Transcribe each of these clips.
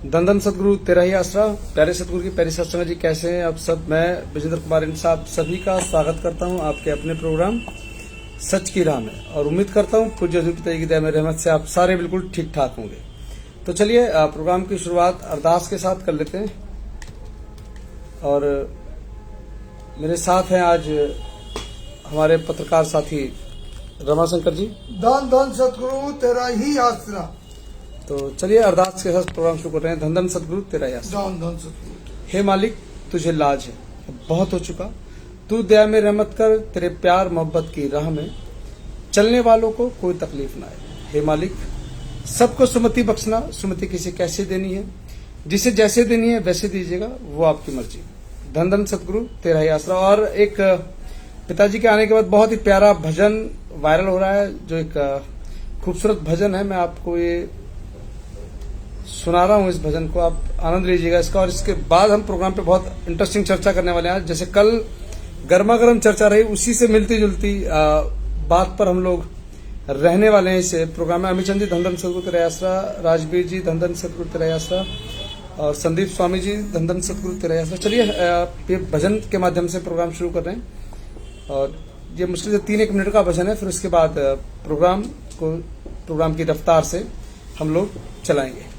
धन धन सतगुरु तेरा ही आसरा। प्यारे सतगुरु की प्यारी सत्संग जी, कैसे हैं आप सब। मैं विजेंद्र कुमार इन साहब सभी का स्वागत करता हूं आपके अपने प्रोग्राम सच की राह में, और उम्मीद करता हूं पूज्य हजूर पिता जी की दया में रहमत से आप सारे बिल्कुल ठीक ठाक होंगे। तो चलिए प्रोग्राम की शुरुआत अरदास के साथ कर लेते हैं। और मेरे साथ हैं आज हमारे पत्रकार साथी रमाशंकर जी। धन धन सतगुरु तेरा ही आसरा। तो चलिए अरदास के साथ प्रोग्राम शुरू कर रहे हैं। धन धन सतगुरु तेरा ही आसरा। धन धन सतगुरु। हे मालिक, तुझे लाज है, बहुत हो चुका, तू दया में रहमत कर, तेरे प्यार मोहब्बत की राह में चलने वालों को कोई तकलीफ ना आए। हे मालिक, सबको सुमति बख्शना, सुमति किसे कैसे देनी है, जिसे जैसे देनी है वैसे दीजिएगा, वो आपकी मर्जी। धन धन सतगुरु तेरा ही आसरा। और एक पिताजी के आने के बाद बहुत ही प्यारा भजन वायरल हो रहा है, जो एक खूबसूरत भजन है। मैं आपको ये सुना रहा हूं, इस भजन को आप आनंद लीजिएगा इसका। और इसके बाद हम प्रोग्राम पे बहुत इंटरेस्टिंग चर्चा करने वाले हैं। जैसे कल गर्मा गर्म चर्चा रही, उसी से मिलती जुलती बात पर हम लोग रहने वाले हैं इस प्रोग्राम में। अमित चंद जी धन धन सतगुरु तेरा आसरा, राजवीर जी धन धन सतगुरु तेरा आसरा, और संदीप स्वामी जी धन धन सतगुरु तेरा आसरा। चलिए ये भजन के माध्यम से प्रोग्राम शुरू कर रहे हैं। और ये मुश्किल से 3-1 मिनट का भजन है, फिर उसके बाद प्रोग्राम की रफ्तार से हम लोग चलाएंगे।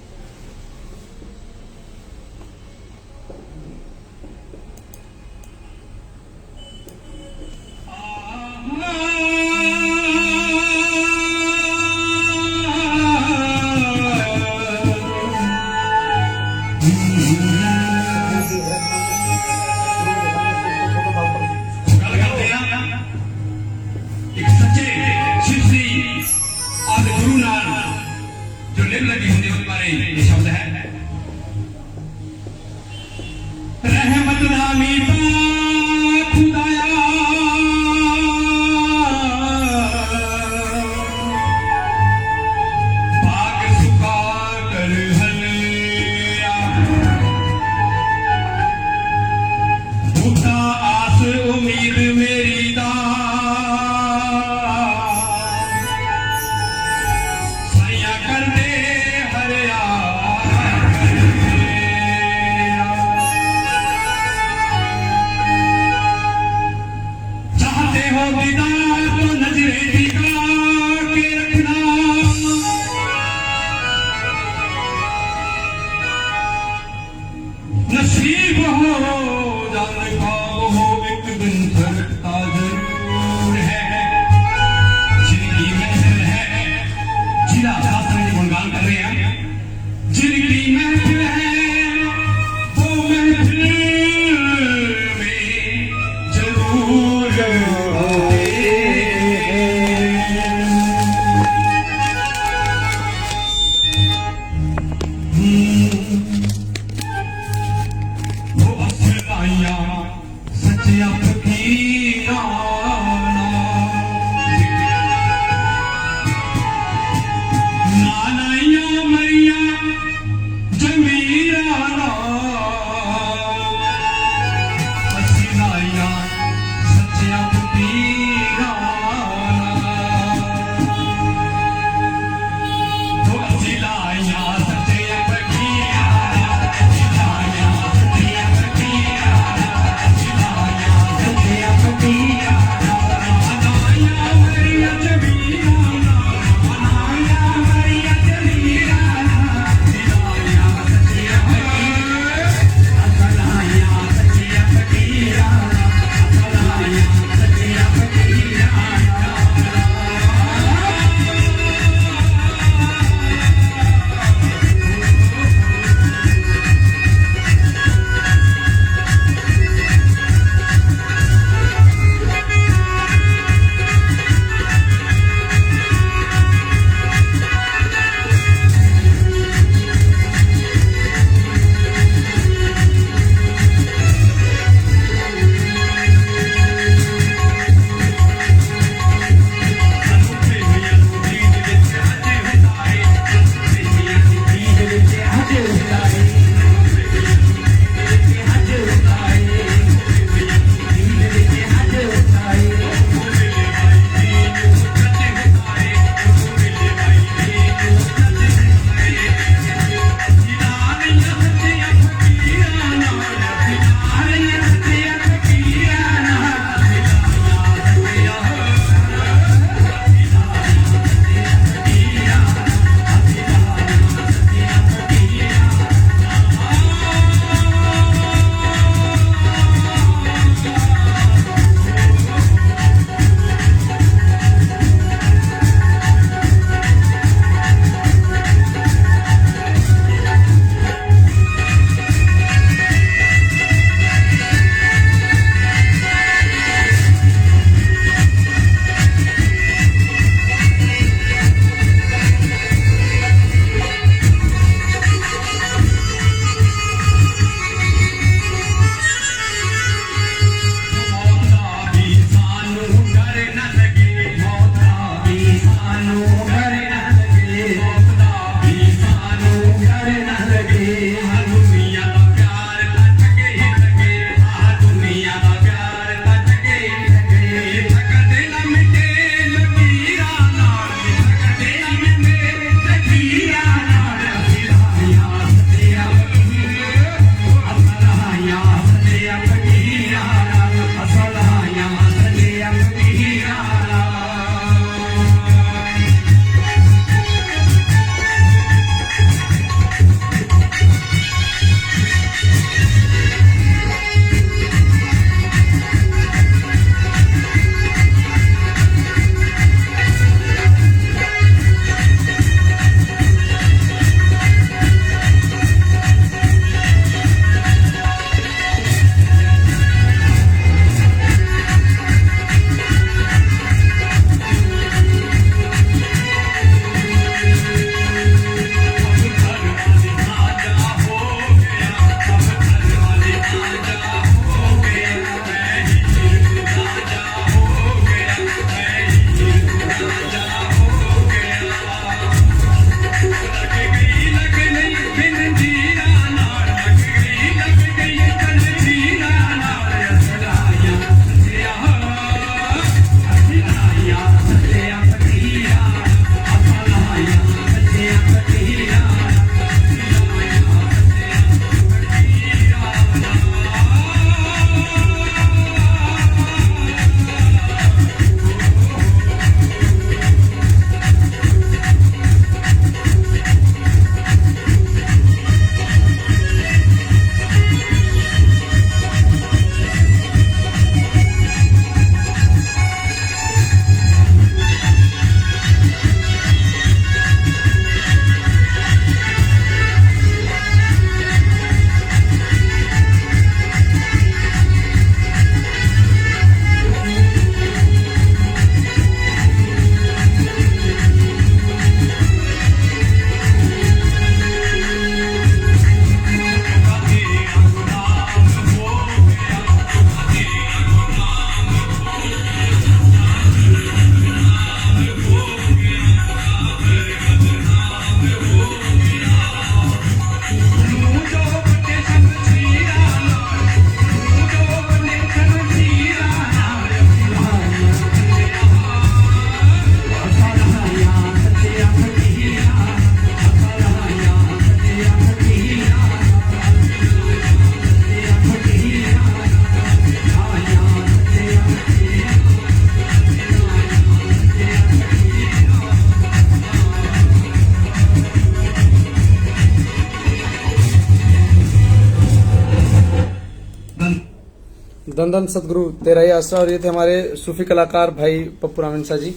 धन धन सदगुरु तेरा ही आसरा। और ये थे हमारे सूफी कलाकार भाई पप्पू रामीन शाह जी।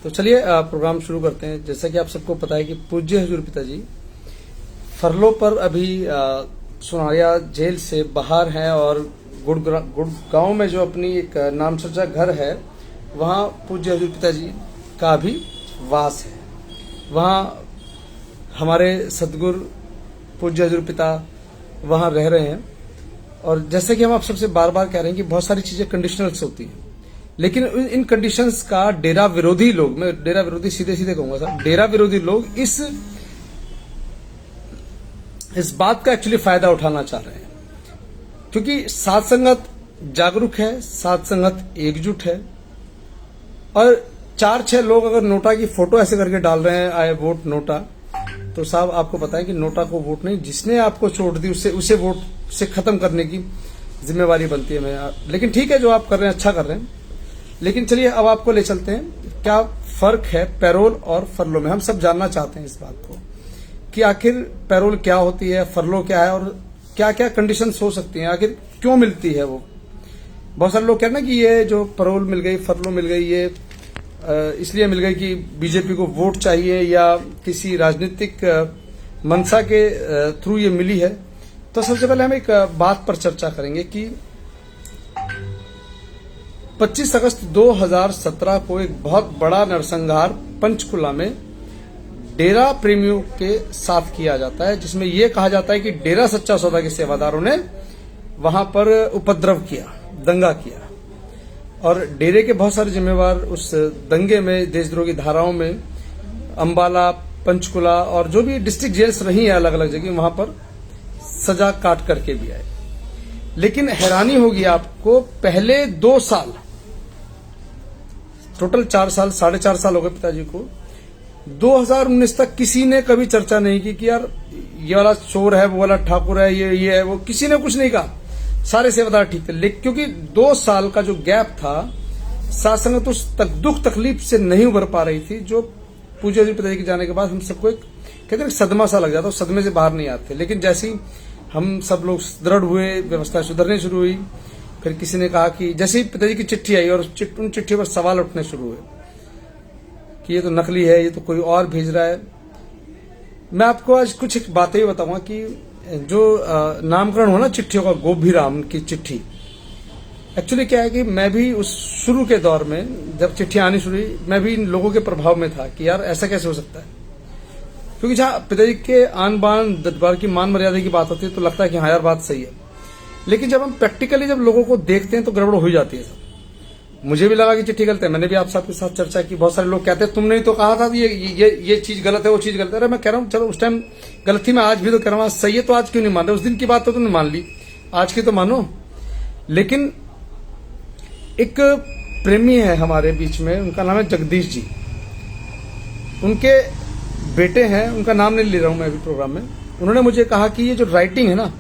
तो चलिए प्रोग्राम शुरू करते हैं। जैसा कि आप सबको पता है कि पूज्य हजूर पिताजी फरलो पर अभी सुनारिया जेल से बाहर हैं और गुड़गांव में जो अपनी एक नामचर्चा घर है वहाँ पूज्य हजूर पिताजी का भी वास है। वहाँ हमारे सदगुरु पूज्य हजूर पिता वहाँ रह रहे हैं। और जैसे कि हम आप सबसे बार बार कह रहे हैं कि बहुत सारी चीजें कंडीशनल्स होती हैं, लेकिन इन कंडीशंस का डेरा विरोधी लोग, मैं डेरा विरोधी सीधे सीधे कहूंगा सर, डेरा विरोधी लोग इस बात का एक्चुअली फायदा उठाना चाह रहे हैं। क्योंकि साध संगत जागरूक है, साध संगत एकजुट है। और 4-6 लोग अगर नोटा की फोटो ऐसे करके डाल रहे हैं आई वोट नोटा, तो साहब आपको पता है कि नोटा को वोट नहीं, जिसने आपको चोट दी उसे वोट से खत्म करने की जिम्मेवारी बनती है। मैं लेकिन ठीक है, जो आप कर रहे हैं अच्छा कर रहे हैं। लेकिन चलिए अब आपको ले चलते हैं क्या फर्क है पैरोल और फरलो में। हम सब जानना चाहते हैं इस बात को कि आखिर पैरोल क्या होती है, फरलो क्या है और क्या क्या कंडीशंस हो सकती हैं, आखिर क्यों मिलती है वो। बहुत सारे लोग कह रहे हैं कि ये जो पैरोल मिल गई, फरलो मिल गई, ये इसलिए मिल गई कि बीजेपी को वोट चाहिए या किसी राजनीतिक मंशा के थ्रू ये मिली है। तो सबसे पहले हम एक बात पर चर्चा करेंगे कि 25 अगस्त 2017 को एक बहुत बड़ा नरसंहार पंचकुला में डेरा प्रेमियों के साथ किया जाता है, जिसमें यह कहा जाता है कि डेरा सच्चा सौदा के सेवादारों ने वहां पर उपद्रव किया, दंगा किया। और डेरे के बहुत सारे जिम्मेवार उस दंगे में, देशद्रोह की धाराओं में अंबाला, पंचकुला और जो भी डिस्ट्रिक्ट जेल्स रही है अलग अलग जगह, वहां पर सजा काट करके भी आए। लेकिन हैरानी होगी आपको, पहले 2 साल, टोटल 4 साल, 4.5 साल हो गए पिताजी को, 2019 तक किसी ने कभी चर्चा नहीं की कि यार ये वाला चोर है, वो वाला ठाकुर है, ये है वो, किसी ने कुछ नहीं कहा। सारे सेवादार ठीक थे। लेकिन क्योंकि 2 साल का जो गैप था, साथ संगत उस दुख तकलीफ से नहीं उभर पा रही थी, जो पूज्य हजूर पिताजी के जाने के बाद हम सबको एक कहते हैं सदमा सा लग जाता, उस सदमे से बाहर नहीं आते। लेकिन जैसे ही हम सब लोग दृढ़ हुए, व्यवस्था सुधरनी शुरू हुई, फिर किसी ने कहा कि जैसे ही पिताजी की चिट्ठी आई और उन चिट्ठियों पर सवाल उठने शुरू हुए कि ये तो नकली है, ये तो कोई और भेज रहा है। मैं आपको आज कुछ एक बातें बताऊंगा कि जो नामकरण हो ना चिट्ठियों का, गोभीराम की चिट्ठी, एक्चुअली क्या है कि मैं भी उस शुरू के दौर में जब चिट्ठियां आनी शुरू हुई, मैं भी इन लोगों के प्रभाव में था कि यार ऐसा कैसे हो सकता है। क्योंकि जहां पिताजी के आन बान दरबार की मान मर्यादा की बात होती है तो लगता है कि हाँ यार बात सही है। लेकिन जब हम प्रैक्टिकली जब लोगों को देखते हैं तो गड़बड़ हो जाती है। मुझे भी लगा कि चिट्ठी गलत है, मैंने भी आप सबके साथ चर्चा की। बहुत सारे लोग कहते हैं तुमने ही तो कहा था ये चीज गलत है, वो चीज गलत है। अरे मैं कह रहा हूँ चलो उस टाइम गलत थी, मैं आज भी तो कह रहा हूँ सही है, तो आज क्यों नहीं मान रहे? उस दिन की बात तो तुमने मान ली, आज की तो मानो। लेकिन एक प्रेमी है हमारे बीच में, उनका नाम है जगदीश जी। उनके बेटे हैं, उनका नाम नहीं ले रहा हूं मैं अभी प्रोग्राम में। उन्होंने मुझे कहा कि ये जो राइटिंग है ना,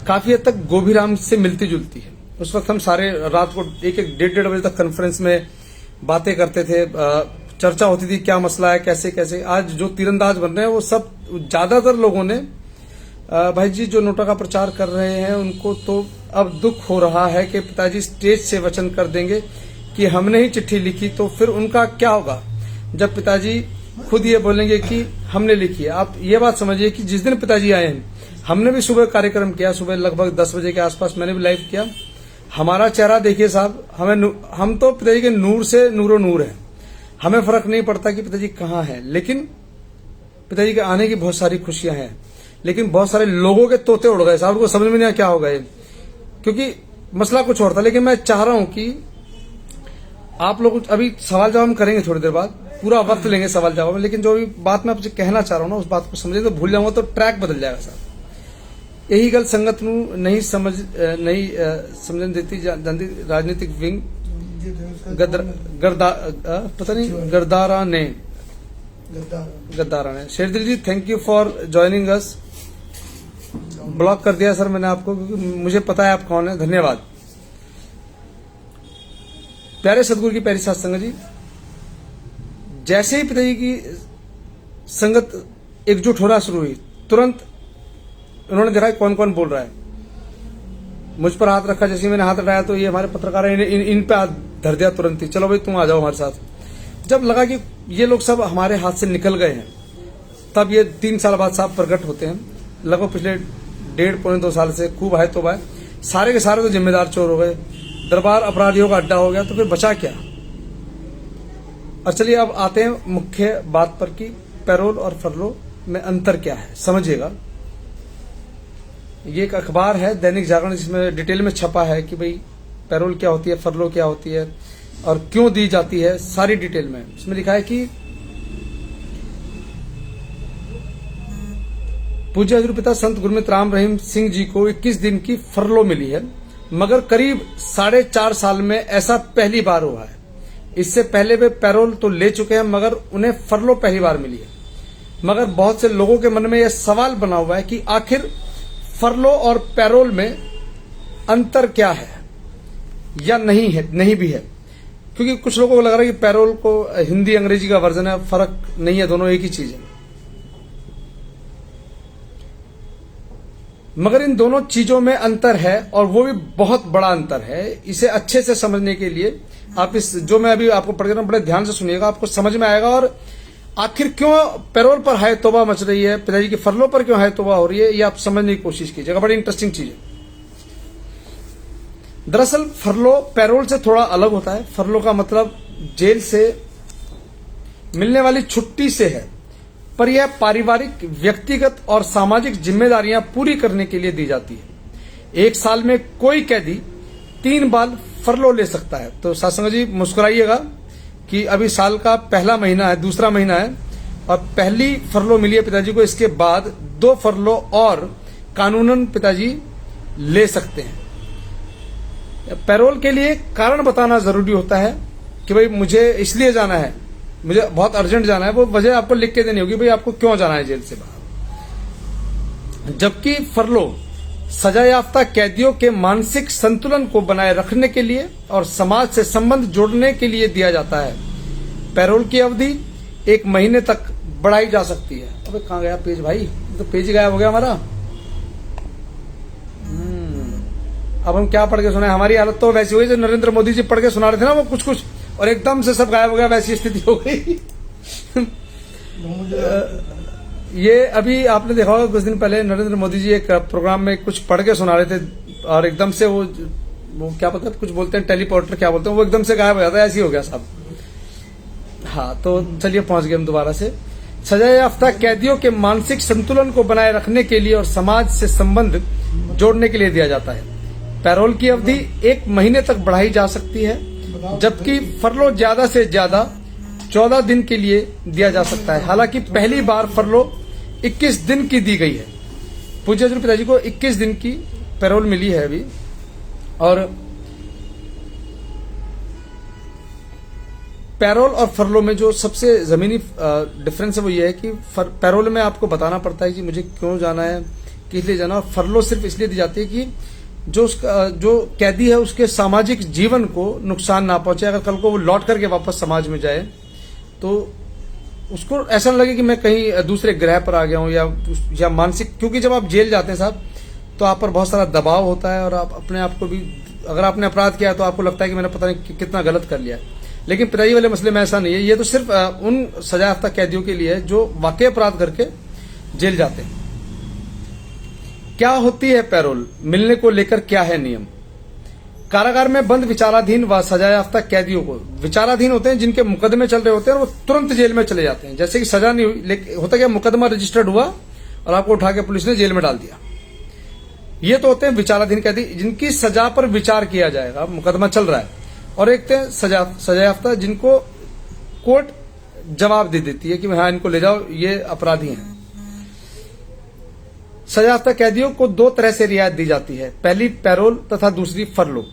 काफी हद तक गोभीराम से मिलती जुलती है। उस वक्त हम सारे रात को 1-1, 1:30 बजे तक कॉन्फ्रेंस में बातें करते थे, चर्चा होती थी क्या मसला है, कैसे कैसे। आज जो तीरंदाज बन रहे हैं वो सब, ज्यादातर लोगों ने भाई जी जो नोटा का प्रचार कर रहे हैं उनको तो अब दुख हो रहा है कि पिताजी स्टेज से वचन कर देंगे कि हमने ही चिट्ठी लिखी, तो फिर उनका क्या होगा जब पिताजी खुद ये बोलेंगे कि हमने लिखी है। आप ये बात समझिए कि जिस दिन पिताजी आए हैं, हमने भी सुबह कार्यक्रम किया, सुबह लगभग 10 बजे के आसपास मैंने भी लाइव किया। हमारा चेहरा देखिए साहब, हम तो पिताजी के नूर से नूरो नूर है, हमें फर्क नहीं पड़ता कि पिताजी कहाँ हैं। लेकिन पिताजी के आने की बहुत सारी खुशियां हैं, लेकिन बहुत सारे लोगों के तोते उड़ गए साहब, उनको समझ में नहीं आया क्या होगा ये, क्योंकि मसला कुछ और था। लेकिन मैं चाह रहा हूं कि आप लोग, अभी सवाल जवाब हम करेंगे थोड़ी देर बाद, पूरा वक्त लेंगे सवाल जवाब में, लेकिन जो भी बात मैं आपसे कहना चाह रहा हूं ना, उस बात को समझे तो भूल जाऊंगा तो ट्रैक बदल जाएगा साहब। यही गल संगत नहीं समझन देती जानती राजनीतिक विंग पता नहीं गद्दारा ने। Sherdil ji thank you for joining us. Block कर दिया सर मैंने आपको, क्योंकि मुझे पता है आप कौन है। धन्यवाद। प्यारे सदगुरु की प्यारी साथ संगत जी, जैसे ही पिताजी की संगत एकजुट होना शुरू हुई, तुरंत उन्होंने देखा कौन कौन बोल रहा है। मुझ पर हाथ रखा, जैसे ही मैंने हाथ हटाया तो ये हमारे पत्रकार हैं, इन पे हाथ धर दिया तुरंत ही, चलो भाई तुम आ जाओ हमारे साथ। जब लगा कि ये लोग सब हमारे हाथ से निकल गए हैं, तब ये 3 साल बाद साहब प्रकट होते हैं। लगभग पिछले 1.5-2 साल से खूब है तो सारे के सारे तो जिम्मेदार चोर हो गए, दरबार अपराधियों का अड्डा हो गया, तो फिर बचा क्या। और चलिए अब आते हैं मुख्य बात पर कि पैरोल और फरलो में अंतर क्या है, समझिएगा। ये एक अखबार है दैनिक जागरण, जिसमें डिटेल में छपा है कि भाई पैरोल क्या होती है, फरलो क्या होती है और क्यों दी जाती है, सारी डिटेल में। इसमें लिखा है कि पूज्य हजूर पिता संत गुरमीत राम रहीम सिंह जी को 21 दिन की फरलो मिली है, मगर करीब 4.5 साल में ऐसा पहली बार हुआ है। इससे पहले वे पैरोल तो ले चुके हैं, मगर उन्हें फरलो पहली बार मिली है। मगर बहुत से लोगों के मन में यह सवाल बना हुआ है कि आखिर फरलो और पैरोल में अंतर क्या है या नहीं भी है, क्योंकि कुछ लोगों को लग रहा है कि पैरोल को हिंदी अंग्रेजी का वर्जन है, फर्क नहीं है, दोनों एक ही चीज है। मगर इन दोनों चीजों में अंतर है और वो भी बहुत बड़ा अंतर है। इसे अच्छे से समझने के लिए आप इस जो मैं अभी आपको पढ़ रहा हूं बड़े ध्यान से सुनिएगा, आपको समझ में आएगा। और आखिर क्यों पैरोल पर हाय तौबा मच रही है, पिताजी की फरलों पर क्यों हाय तौबा हो रही है, ये आप समझने की कोशिश कीजिएगा, बड़ी इंटरेस्टिंग चीज है। दरअसल फरलो पैरोल से थोड़ा अलग होता है। फरलो का मतलब जेल से मिलने वाली छुट्टी से है, पर यह पारिवारिक, व्यक्तिगत और सामाजिक जिम्मेदारियां पूरी करने के लिए दी जाती है। 1 साल में कोई कैदी 3 बार फरलो ले सकता है। तो सासंग जी मुस्कुराइएगा कि अभी साल का पहला महीना है, दूसरा महीना है और पहली फरलो मिली है पिताजी को, इसके बाद 2 फरलो और कानूनन पिताजी ले सकते हैं। पैरोल के लिए कारण बताना जरूरी होता है कि भाई मुझे इसलिए जाना है, मुझे बहुत अर्जेंट जाना है, वो वजह आपको लिख के देनी होगी, भाई आपको क्यों जाना है जेल से बाहर। जबकि फरलो सजा याफ्ता कैदियों के मानसिक संतुलन को बनाए रखने के लिए और समाज से संबंध जोड़ने के लिए दिया जाता है। पैरोल की अवधि 1 महीने तक बढ़ाई जा सकती है। अबे कहाँ गया पेज भाई, तो पेज गायब हो गया हमारा। अब हम क्या पढ़ के सुनाए, हमारी हालत तो वैसी हुई जो नरेंद्र मोदी जी पढ़ के सुना रहे थे ना वो कुछ और एकदम से सब गायब हो गया, वैसी स्थिति हो गई। ये अभी आपने देखा होगा कुछ दिन पहले नरेंद्र मोदी जी एक प्रोग्राम में कुछ पढ़ के सुना रहे थे और एकदम से वो क्या पता कुछ बोलते हैं टेलीपोर्टर क्या बोलते हैं, वो एकदम से गायब हो जाता है, ऐसे ही हो गया साहब। हाँ तो चलिए पहुंच गए हम दोबारा से। सजा याफ्ता कैदियों के मानसिक संतुलन को बनाए रखने के लिए और समाज से संबंध जोड़ने के लिए दिया जाता है। पैरोल की अवधि 1 महीने तक बढ़ाई जा सकती है, जबकि फरलो ज्यादा से ज्यादा 14 दिन के लिए दिया जा सकता है। हालांकि पहली बार फरलो 21 दिन की दी गई है। पूज्य हजूर पिताजी को 21 दिन की पैरोल मिली है अभी। और पैरोल और फरलो में जो सबसे जमीनी डिफरेंस है वो ये है कि पैरोल में आपको बताना पड़ता है कि मुझे क्यों जाना है, किस लिए जाना, और फरलो सिर्फ इसलिए दी जाती है कि जो कैदी है उसके सामाजिक जीवन को नुकसान ना पहुंचे। अगर कल को वो लौट करके वापस समाज में जाए तो उसको ऐसा न लगे कि मैं कहीं दूसरे ग्रह पर आ गया हूं या मानसिक, क्योंकि जब आप जेल जाते हैं साहब तो आप पर बहुत सारा दबाव होता है और आप अपने आप को भी, अगर आपने अपराध किया तो आपको लगता है कि मैंने पता नहीं कितना गलत कर लिया। लेकिन पिताजी वाले मसले में ऐसा नहीं है। ये तो सिर्फ उन सजा याफ्ता कैदियों के लिए है जो वाकई अपराध करके जेल जाते हैं। क्या होती है पैरोल, मिलने को लेकर क्या है नियम। कारागार में बंद विचाराधीन व सजा याफ्ता कैदियों को, विचाराधीन होते हैं जिनके मुकदमे चल रहे होते हैं और वो तुरंत जेल में चले जाते हैं, जैसे कि सजा नहीं हुई, लेकिन होता क्या मुकदमा रजिस्टर्ड हुआ और आपको उठा के पुलिस ने जेल में डाल दिया। ये तो होते हैं विचाराधीन कैदी जिनकी सजा पर विचार किया जाएगा, मुकदमा चल रहा है। और एक थे सजा याफ्ता जिनको कोर्ट जवाब दे देती है कि हाँ इनको ले जाओ, ये अपराधी हैं। सजा याफ्ता कैदियों को 2 तरह से रियायत दी जाती है, पहली पैरोल तथा दूसरी फरलो।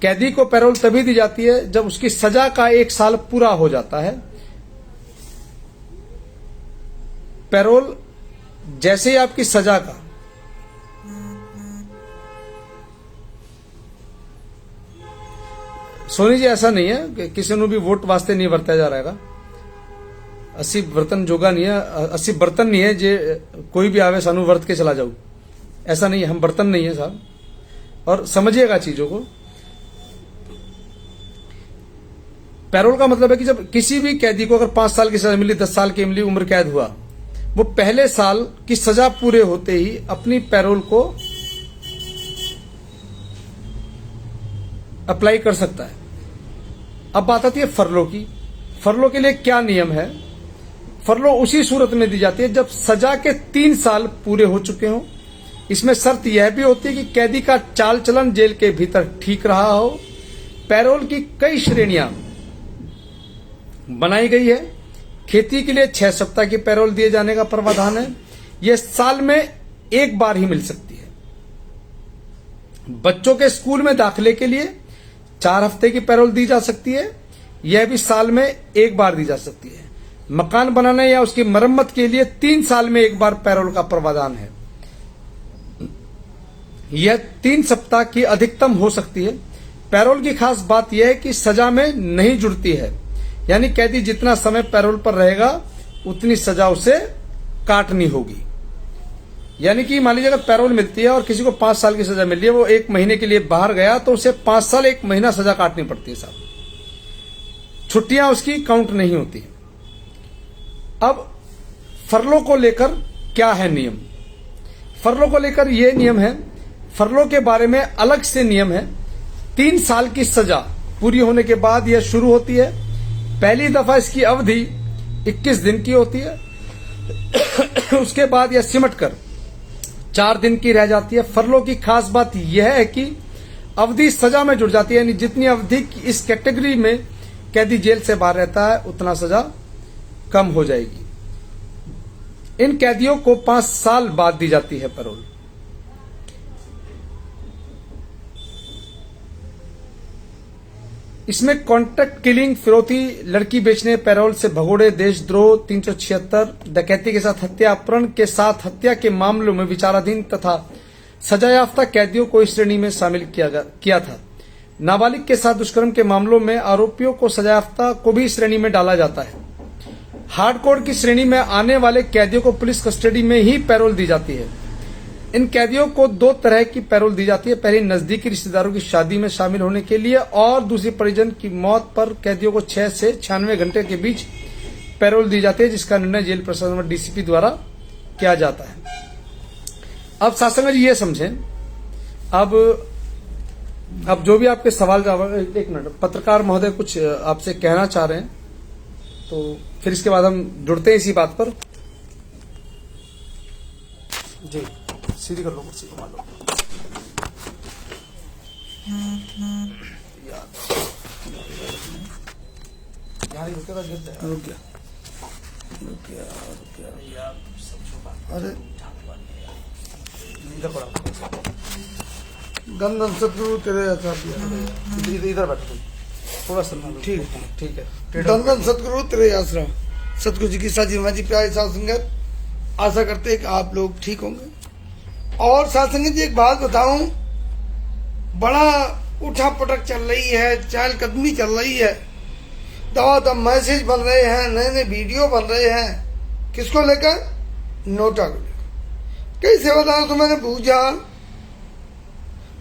कैदी को पैरोल तभी दी जाती है जब उसकी सजा का 1 साल पूरा हो जाता है। पैरोल जैसे ही आपकी सजा का सोनी जी ऐसा नहीं है कि किसी ने भी वोट वास्ते नहीं वरत्या जा रहा है। 80 बर्तन जोगा नहीं है, 80 बर्तन नहीं है जे कोई भी आवे सानू वर्त के चला जाऊ, ऐसा नहीं है। हम बर्तन नहीं है साहब, और समझिएगा चीजों को। पैरोल का मतलब है कि जब किसी भी कैदी को अगर 5 साल की सजा मिली, 10 साल की मिली, उम्र कैद हुआ, वो पहले साल की सजा पूरे होते ही अपनी पैरोल को अप्लाई कर सकता है। अब बात आती है फरलो की। फरलो के लिए क्या नियम है? फरलो उसी सूरत में दी जाती है जब सजा के 3 साल पूरे हो चुके हों। इसमें शर्त यह भी होती है कि कैदी का चाल चलन जेल के भीतर ठीक रहा हो। पैरोल की कई श्रेणियां बनाई गई है। खेती के लिए 6 सप्ताह की पैरोल दिए जाने का प्रावधान है। यह साल में एक बार ही मिल सकती है। बच्चों के स्कूल में दाखिले के लिए 4 हफ्ते की पैरोल दी जा सकती है। यह भी साल में एक बार दी जा सकती है। मकान बनाने या उसकी मरम्मत के लिए 3 साल में एक बार पैरोल का प्रावधान है। यह 3 सप्ताह की अधिकतम हो सकती है। पैरोल की खास बात यह है कि सजा में नहीं जुड़ती है, यानी कैदी जितना समय पैरोल पर रहेगा उतनी सजा उसे काटनी होगी। यानी कि मान लीजिए अगर पैरोल मिलती है और किसी को 5 साल की सजा मिल रही है, वो 1 महीने के लिए बाहर गया तो उसे 5 साल 1 महीना सजा काटनी पड़ती है साहब। छुट्टियां उसकी काउंट नहीं होती। अब फरलो को लेकर क्या है नियम? फरलो को लेकर यह नियम है, फरलो के बारे में अलग से नियम है। 3 साल की सजा पूरी होने के बाद यह शुरू होती है। पहली दफा इसकी अवधि 21 दिन की होती है। उसके बाद यह सिमट कर 4 दिन की रह जाती है। फरलो की खास बात यह है कि अवधि सजा में जुड़ जाती है, यानी जितनी अवधि इस कैटेगरी में कैदी जेल से बाहर रहता है उतना सजा कम हो जाएगी। इन कैदियों को 5 साल बाद दी जाती है पैरोल। इसमें कॉन्ट्रैक्ट किलिंग, फिरौती, लड़की बेचने, पैरोल से भगोड़े, देशद्रोह 376, डकैती के साथ हत्या, अपहरण के साथ हत्या के मामलों में विचाराधीन तथा सजायाफ्ता कैदियों को इस श्रेणी में शामिल किया था। नाबालिग के साथ दुष्कर्म के मामलों में आरोपियों को सजायाफ्ता को भी श्रेणी में डाला जाता है। हार्डकोर की श्रेणी में आने वाले कैदियों को पुलिस कस्टडी में ही पैरोल दी जाती है। इन कैदियों को 2 तरह की पैरोल दी जाती है। पहली नजदीकी रिश्तेदारों की शादी में शामिल होने के लिए, और दूसरी परिजन की मौत पर कैदियों को 6 से 96 घंटे के बीच पैरोल दी जाती है, जिसका निर्णय जेल प्रशासन व डीसीपी द्वारा किया जाता है। अब शासन जी ये समझें, अब जो भी आपके सवाल जवाब, एक मिनट, पत्रकार महोदय कुछ आपसे कहना चाह रहे हैं, तो फिर इसके बाद हम जुड़ते हैं इसी बात पर। जी सीधी कर लो, कुर्सी घुमा लो। यहाँ रुकेगा, गिर जाएगा। रुक गया। अरे इधर पड़ा, दंदन सतगुरु तेरे आचार्य। इधर बैठो, थोड़ा सा ठीक है। दंदन सतगुरु तेरे आसरा। सतगुरु जी की साजी माजी प्यारे साथ संगत, आशा करते हैं कि आप लोग ठीक होंगे। और साथ संगत जी एक बात बताऊं, बड़ा उठा पटक चल रही है, चहलकदमी चल रही है, दवा मैसेज बन रहे हैं, नए नए वीडियो बन रहे हैं। किसको लेकर? नोटा को लेकर। कई सेवादारों से मैंने पूछा,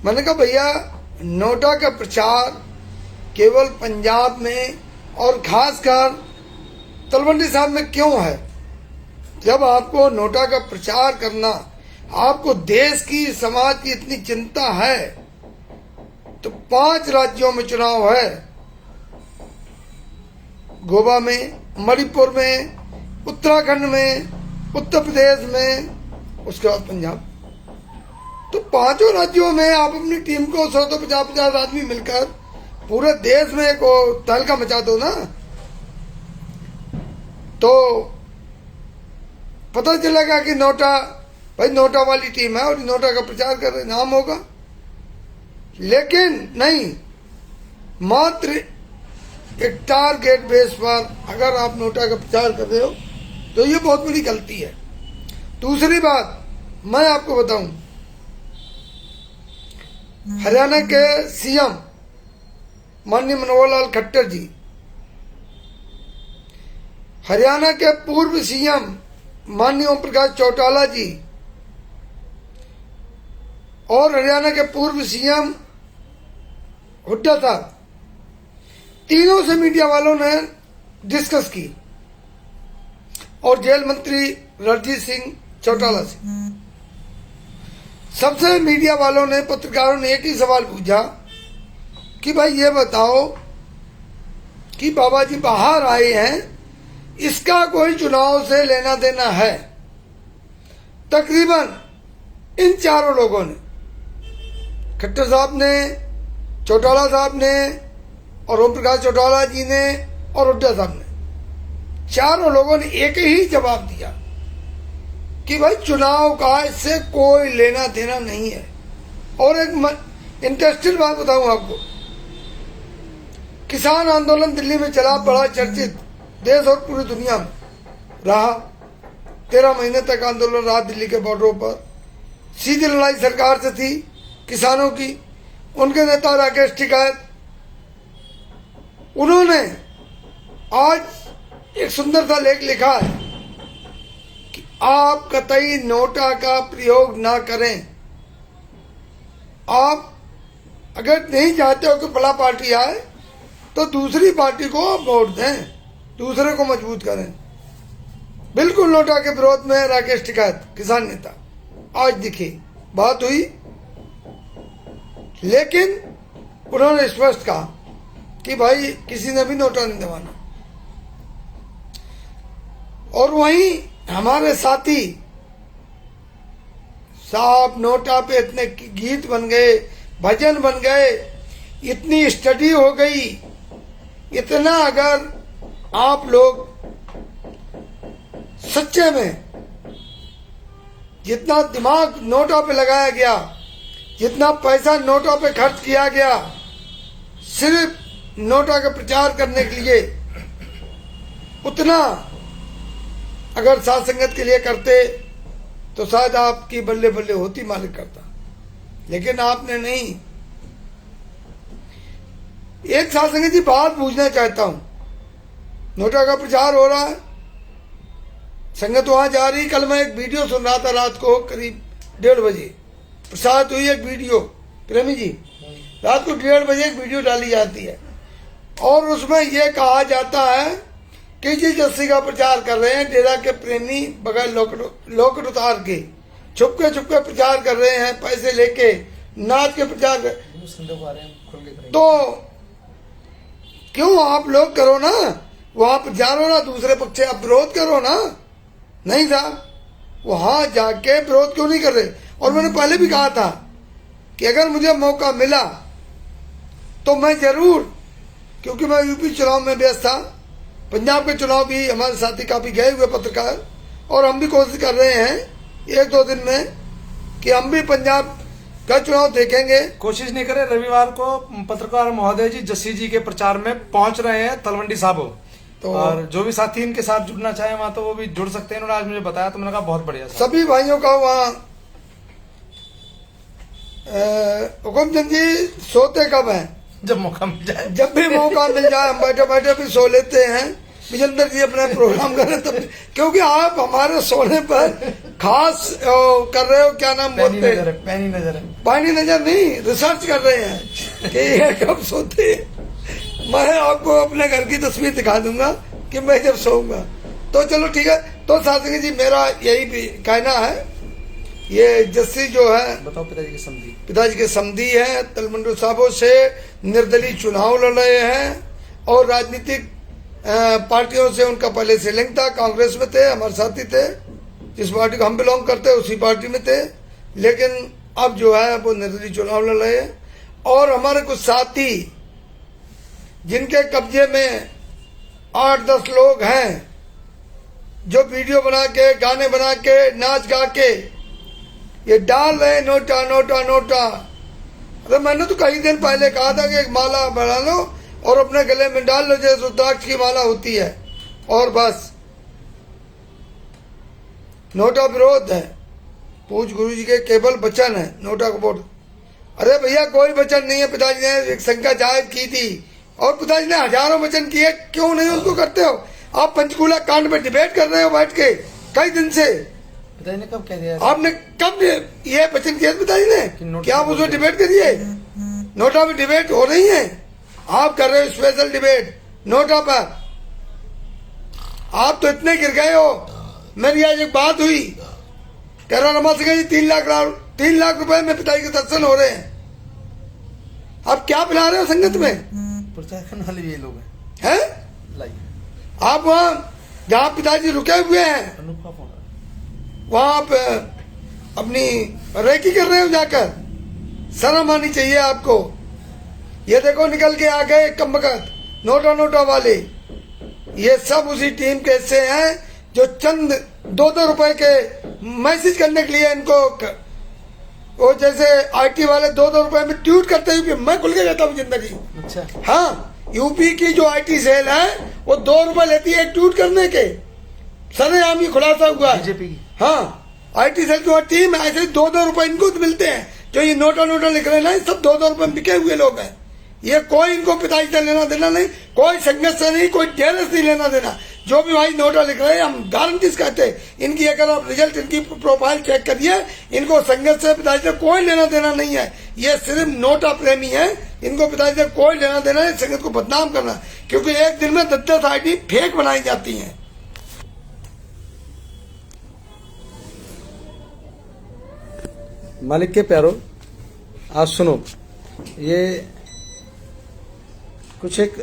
मैंने कहा भैया नोटा का प्रचार केवल पंजाब में और खासकर तलवंडी साहब में क्यों है? जब आपको नोटा का प्रचार करना, आपको देश की, समाज की इतनी चिंता है, तो 5 राज्यों में चुनाव है, गोवा में, मणिपुर में, उत्तराखंड में, उत्तर प्रदेश में, उसके बाद पंजाब। तो 5 राज्यों में आप अपनी टीम को 100-150 आदमी मिलकर पूरे देश में एक तहलका मचा दो ना, तो पता चलेगा कि नोटा, भाई नोटा वाली टीम है और नोटा का प्रचार कर रहे, नाम होगा। लेकिन नहीं, मात्र एक टारगेट बेस पर अगर आप नोटा का प्रचार कर रहे हो तो ये बहुत बड़ी गलती है। दूसरी बात मैं आपको बताऊं, हरियाणा के सीएम माननीय मनोहर लाल खट्टर जी, हरियाणा के पूर्व सीएम माननीय ओम प्रकाश चौटाला जी, और हरियाणा के पूर्व सीएम हुड्डा साहब, तीनों से मीडिया वालों ने डिस्कस की और जेल मंत्री रणजीत सिंह चौटाला से सबसे मीडिया वालों ने, पत्रकारों ने एक ही सवाल पूछा कि भाई ये बताओ कि बाबा जी बाहर आए हैं, इसका कोई चुनाव से लेना देना है? तकरीबन इन चारों लोगों ने, खट्टर साहब ने, चौटाला साहब ने और ओम प्रकाश चौटाला जी ने और हुड्डा साहब ने, चारों लोगों ने एक ही जवाब दिया कि भाई चुनाव का इससे कोई लेना देना नहीं है। और एक इंटरेस्टिंग बात बताऊं आपको, किसान आंदोलन दिल्ली में चला, बड़ा चर्चित देश और पूरी दुनिया में रहा। 13 महीने तक आंदोलन रहा दिल्ली के बॉर्डरों पर। सीधी लड़ाई सरकार से थी किसानों की। उनके नेता राकेश टिकैत, उन्होंने आज एक सुंदर सा लेख लिखा है कि आप कतई नोटा का प्रयोग ना करें। आप अगर नहीं चाहते हो कि बड़ा पार्टी आए तो दूसरी पार्टी को आप वोट दें, दूसरे को मजबूत करें। बिल्कुल नोटा के विरोध में राकेश टिकैत, किसान नेता, आज दिखी, बात हुई, लेकिन उन्होंने स्पष्ट कहा कि भाई किसी ने भी नोटा नहीं दबाना। और वहीं हमारे साथी साहब, नोटा पे इतने गीत बन गए, भजन बन गए, इतनी स्टडी हो गई, इतना अगर आप लोग सच्चे में जितना दिमाग नोटों पे लगाया गया, जितना पैसा नोटों पे खर्च किया गया सिर्फ नोटों का प्रचार करने के लिए, उतना अगर साथ संगत के लिए करते तो शायद आपकी बल्ले बल्ले होती, मालिक करता। लेकिन आपने नहीं। एक साथ संगत जी बात पूछना चाहता हूं, नोटा का प्रचार हो रहा है, संगत वहां जा रही। कल मैं एक वीडियो सुन रहा था रात को करीब 1:30 बजे प्रसाद हुई एक वीडियो, प्रेमी जी, रात को 1:30 बजे एक वीडियो डाली जाती है और उसमें यह कहा जाता है कि जी जस्सी का प्रचार कर रहे हैं, डेरा के प्रेमी बगैर लॉकेट उतार के छुपके छुपके प्रचार कर रहे हैं, पैसे लेके नाच के प्रचार कर। तो क्यों आप लोग करो ना, वहां प्रचार हो ना, दूसरे पक्ष से आप विरोध करो ना। नहीं साहब, वहां जाके विरोध क्यों नहीं कर रहे? और मैंने पहले भी कहा था कि अगर मुझे मौका मिला तो मैं जरूर, क्योंकि मैं यूपी चुनाव में व्यस्त था, पंजाब के चुनाव भी हमारे साथी काफी गए हुए पत्रकार, और हम भी कोशिश कर रहे हैं 1-2 दिन में कि हम भी पंजाब का चुनाव देखेंगे। कोशिश नहीं करें। रविवार को पत्रकार महोदय जी जस्सी जी के प्रचार में पहुंच रहे हैं तलवंडी साबो, तो और जो भी साथी इनके साथ जुड़ना चाहे वहां तो वो भी जुड़ सकते हैं। उन्होंने आज मुझे बताया तो मैंने कहा बहुत बढ़िया। सभी भाइयों का वहाँ हुकुमचंद जी सोते कब हैं? जब मौका मिल जाए, जब भी मौका मिल जाए हम बैठे बैठे भी सो लेते हैं। विजेंद्र जी अपना प्रोग्राम कर रहे तब, क्योंकि आप हमारे सोने पर खास कर रहे हो, क्या नाम बोलते हैं, पानी नजर नहीं, रिसर्च कर रहे हैं कि ये कब सोते। मैं आपको अपने घर की तस्वीर दिखा दूंगा कि मैं जब सोऊंगा। तो चलो ठीक है। तो साथी जी मेरा यही भी कहना है, ये जस्सी जो है, बताओ, पिताजी के समधी हैं, तलवंडी साबो से निर्दलीय चुनाव लड़ रहे हैं और राजनीतिक पार्टियों से उनका पहले से लिंक था। कांग्रेस में थे, हमारे साथी थे, जिस पार्टी को हम बिलोंग करते हैं उसी पार्टी में थे, लेकिन अब जो है वो निर्दलीय चुनाव लड़ रहे हैं। और हमारे कुछ साथी जिनके कब्जे में 8-10 लोग हैं, जो वीडियो बना के, गाने बना के, नाच गा के ये डाल रहे हैं नोटा नोटा नोटा। अरे मैंने तो कई दिन पहले कहा था कि एक माला बना लो और अपने गले में डाल लो, जैसे रुद्राक्ष की माला होती है, और बस। नोटा विरोध है, पूज गुरु जी के केवल वचन है, नोटा को वोट। अरे भैया कोई वचन नहीं है। पिताजी ने एक संख्या जायज की थी और पिताजी ने हजारों वचन किए, क्यों नहीं उनको करते हो? आप पंचकूला कांड में डिबेट कर रहे हो बैठ के कई दिन से, पिताजी ने कब कह दिया? आपने कब ये वचन किया पिताजी कि ने? नोटा क्या आप उसमें डिबेट करिए? नोटा में डिबेट हो रही है, आप कर रहे हो स्पेशल डिबेट नोटा पर। आप तो इतने गिर गए हो। मेरी आज एक बात हुई, कह रहा रमा सिंह जी 3 लाख रुपए में पिताजी के दर्शन हो रहे हैं। आप क्या पिला रहे हो संगत में? प्रचार करने वाले ये लोग हैं। हैं? आप वहाँ जहाँ पिताजी रुके हुए हैं अनूप का फोन आ रहा वहाँ आप अपनी रेकी कर रहे हो जाकर। शर्म आनी चाहिए आपको। ये देखो निकल के आ गए कमबख्त नोटा वाले। ये सब उसी टीम के हिस्से हैं जो चंद 2-2 रुपए के मैसेज करने के लिए इनको वो जैसे आईटी वाले 2-2 रुपए में ट्वीट करते हुए मैं खुल के जाता हूँ जिंदगी। है। अच्छा, हाँ, यूपी की जो आईटी सेल है वो 2 रुपए लेती है एक ट्वीट करने के। सरेआम ही खुलासा हुआ है। बीजेपी की। हाँ, आईटी सेल जो टीम है ऐसे 2-2 रुपए इनको तो मिलते हैं। जो ये नोटा लिख रहे हैं ना, सब 2-2 रुपए में बिके हुए लोग हैं। ये कोई इनको पिताजी से लेना देना नहीं, कोई संगत से नहीं, कोई डेरे से नहीं लेना देना। जो भी भाई नोटा लिख रहे हैं हम गारंटी से कहते हैं इनकी, अगर आप रिजल्ट इनकी प्रोफाइल चेक करिए, इनको संगत से पिताजी से कोई लेना देना नहीं है। ये सिर्फ नोटा प्रेमी है, इनको पिताजी से कोई लेना देना है संगत को बदनाम करना। क्योंकि एक दिन में 10-10 आईडी फेक बनाई जाती है। मालिक के प्यारो, आज सुनो, ये कुछ एक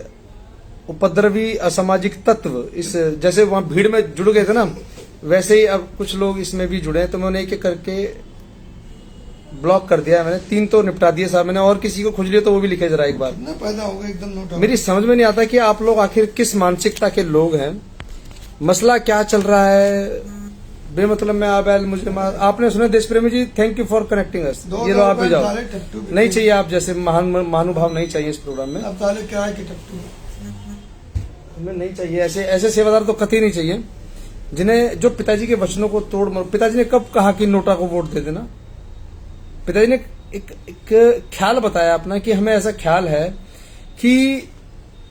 उपद्रवी असामाजिक तत्व इस जैसे वहां भीड़ में जुड़ गए थे ना, वैसे ही अब कुछ लोग इसमें भी जुड़े हैं। तो मैंने एक एक करके ब्लॉक कर दिया। मैंने 3 तो निपटा दिए साहब। मैंने और किसी को खोज लिया तो वो भी लिखे जरा एक बार। पैदा हो गए एकदम नोटा। मेरी समझ में नहीं आता कि आप लोग आखिर किस मानसिकता के लोग हैं, मसला क्या चल रहा है। बेमतलब में आप मुझे आपने सुना देश प्रेमी जी, thank you for connecting us. ये लो आप भी जाओ, नहीं चाहिए आप जैसे महानुभाव नहीं चाहिए इस प्रोग्राम में। अब ताले क्या है कि टट्टू हमें नहीं चाहिए ऐसे सेवादार तो कतई नहीं चाहिए जिन्हें जो पिताजी के वचनों को तोड़ मरोड़। पिताजी ने कब कहा कि नोटा को वोट दे देना? पिताजी ने एक ख्याल बताया अपना कि हमें ऐसा ख्याल है कि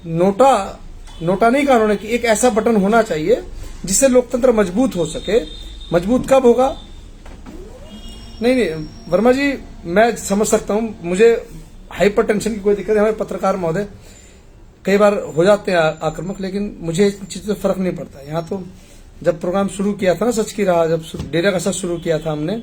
नोटा नहीं कहा उन्होंने कि एक ऐसा बटन होना चाहिए जिससे लोकतंत्र मजबूत हो सके। मजबूत कब होगा? नहीं वर्मा जी, मैं समझ सकता हूं, मुझे हाइपर टेंशन की कोई दिक्कत है। हमारे पत्रकार महोदय कई बार हो जाते हैं आक्रामक, लेकिन मुझे इस चीज से फर्क नहीं पड़ता। यहाँ तो जब प्रोग्राम शुरू किया था ना, सच की राह, जब डेरा का सच शुरू किया था हमने,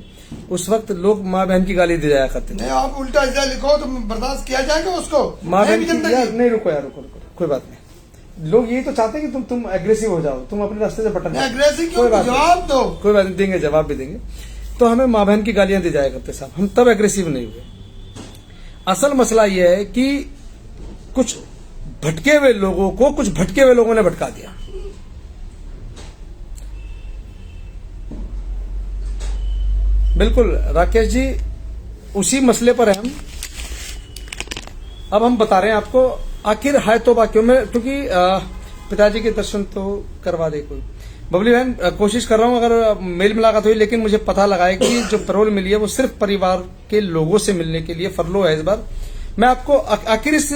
उस वक्त लोग माँ बहन की गाली दे जाया करते थे। नहीं, आप उल्टा ऐसा लिखो तो बर्दाश्त किया जाएगा उसको। माँ बहन की यार, नहीं रुको यार, रुको कोई बात नहीं। लोग यही तो चाहते हैं कि तुम एग्रेसिव हो जाओ, तुम अपने रास्ते से भटक जाओ। एग्रेसिव क्यों? जवाब दो। कोई बात नहीं, देंगे, जवाब भी देंगे। तो हमें माँ बहन की गालियां दी जाया करते साहब, हम तब एग्रेसिव नहीं हुए। असल मसला यह है कि कुछ भटके हुए लोगों ने भटका दिया। बिल्कुल राकेश जी, उसी मसले पर है हम। अब हम बता रहे हैं आपको आखिर है तो क्यों में, क्योंकि पिताजी के दर्शन तो करवा दे कोई। बबली बहन, कोशिश कर रहा हूं अगर मेल मुलाकात हुई, लेकिन मुझे पता लगा है कि जो पैरोल मिली है वो सिर्फ परिवार के लोगों से मिलने के लिए फरलो है इस बार। मैं आपको आखिर इस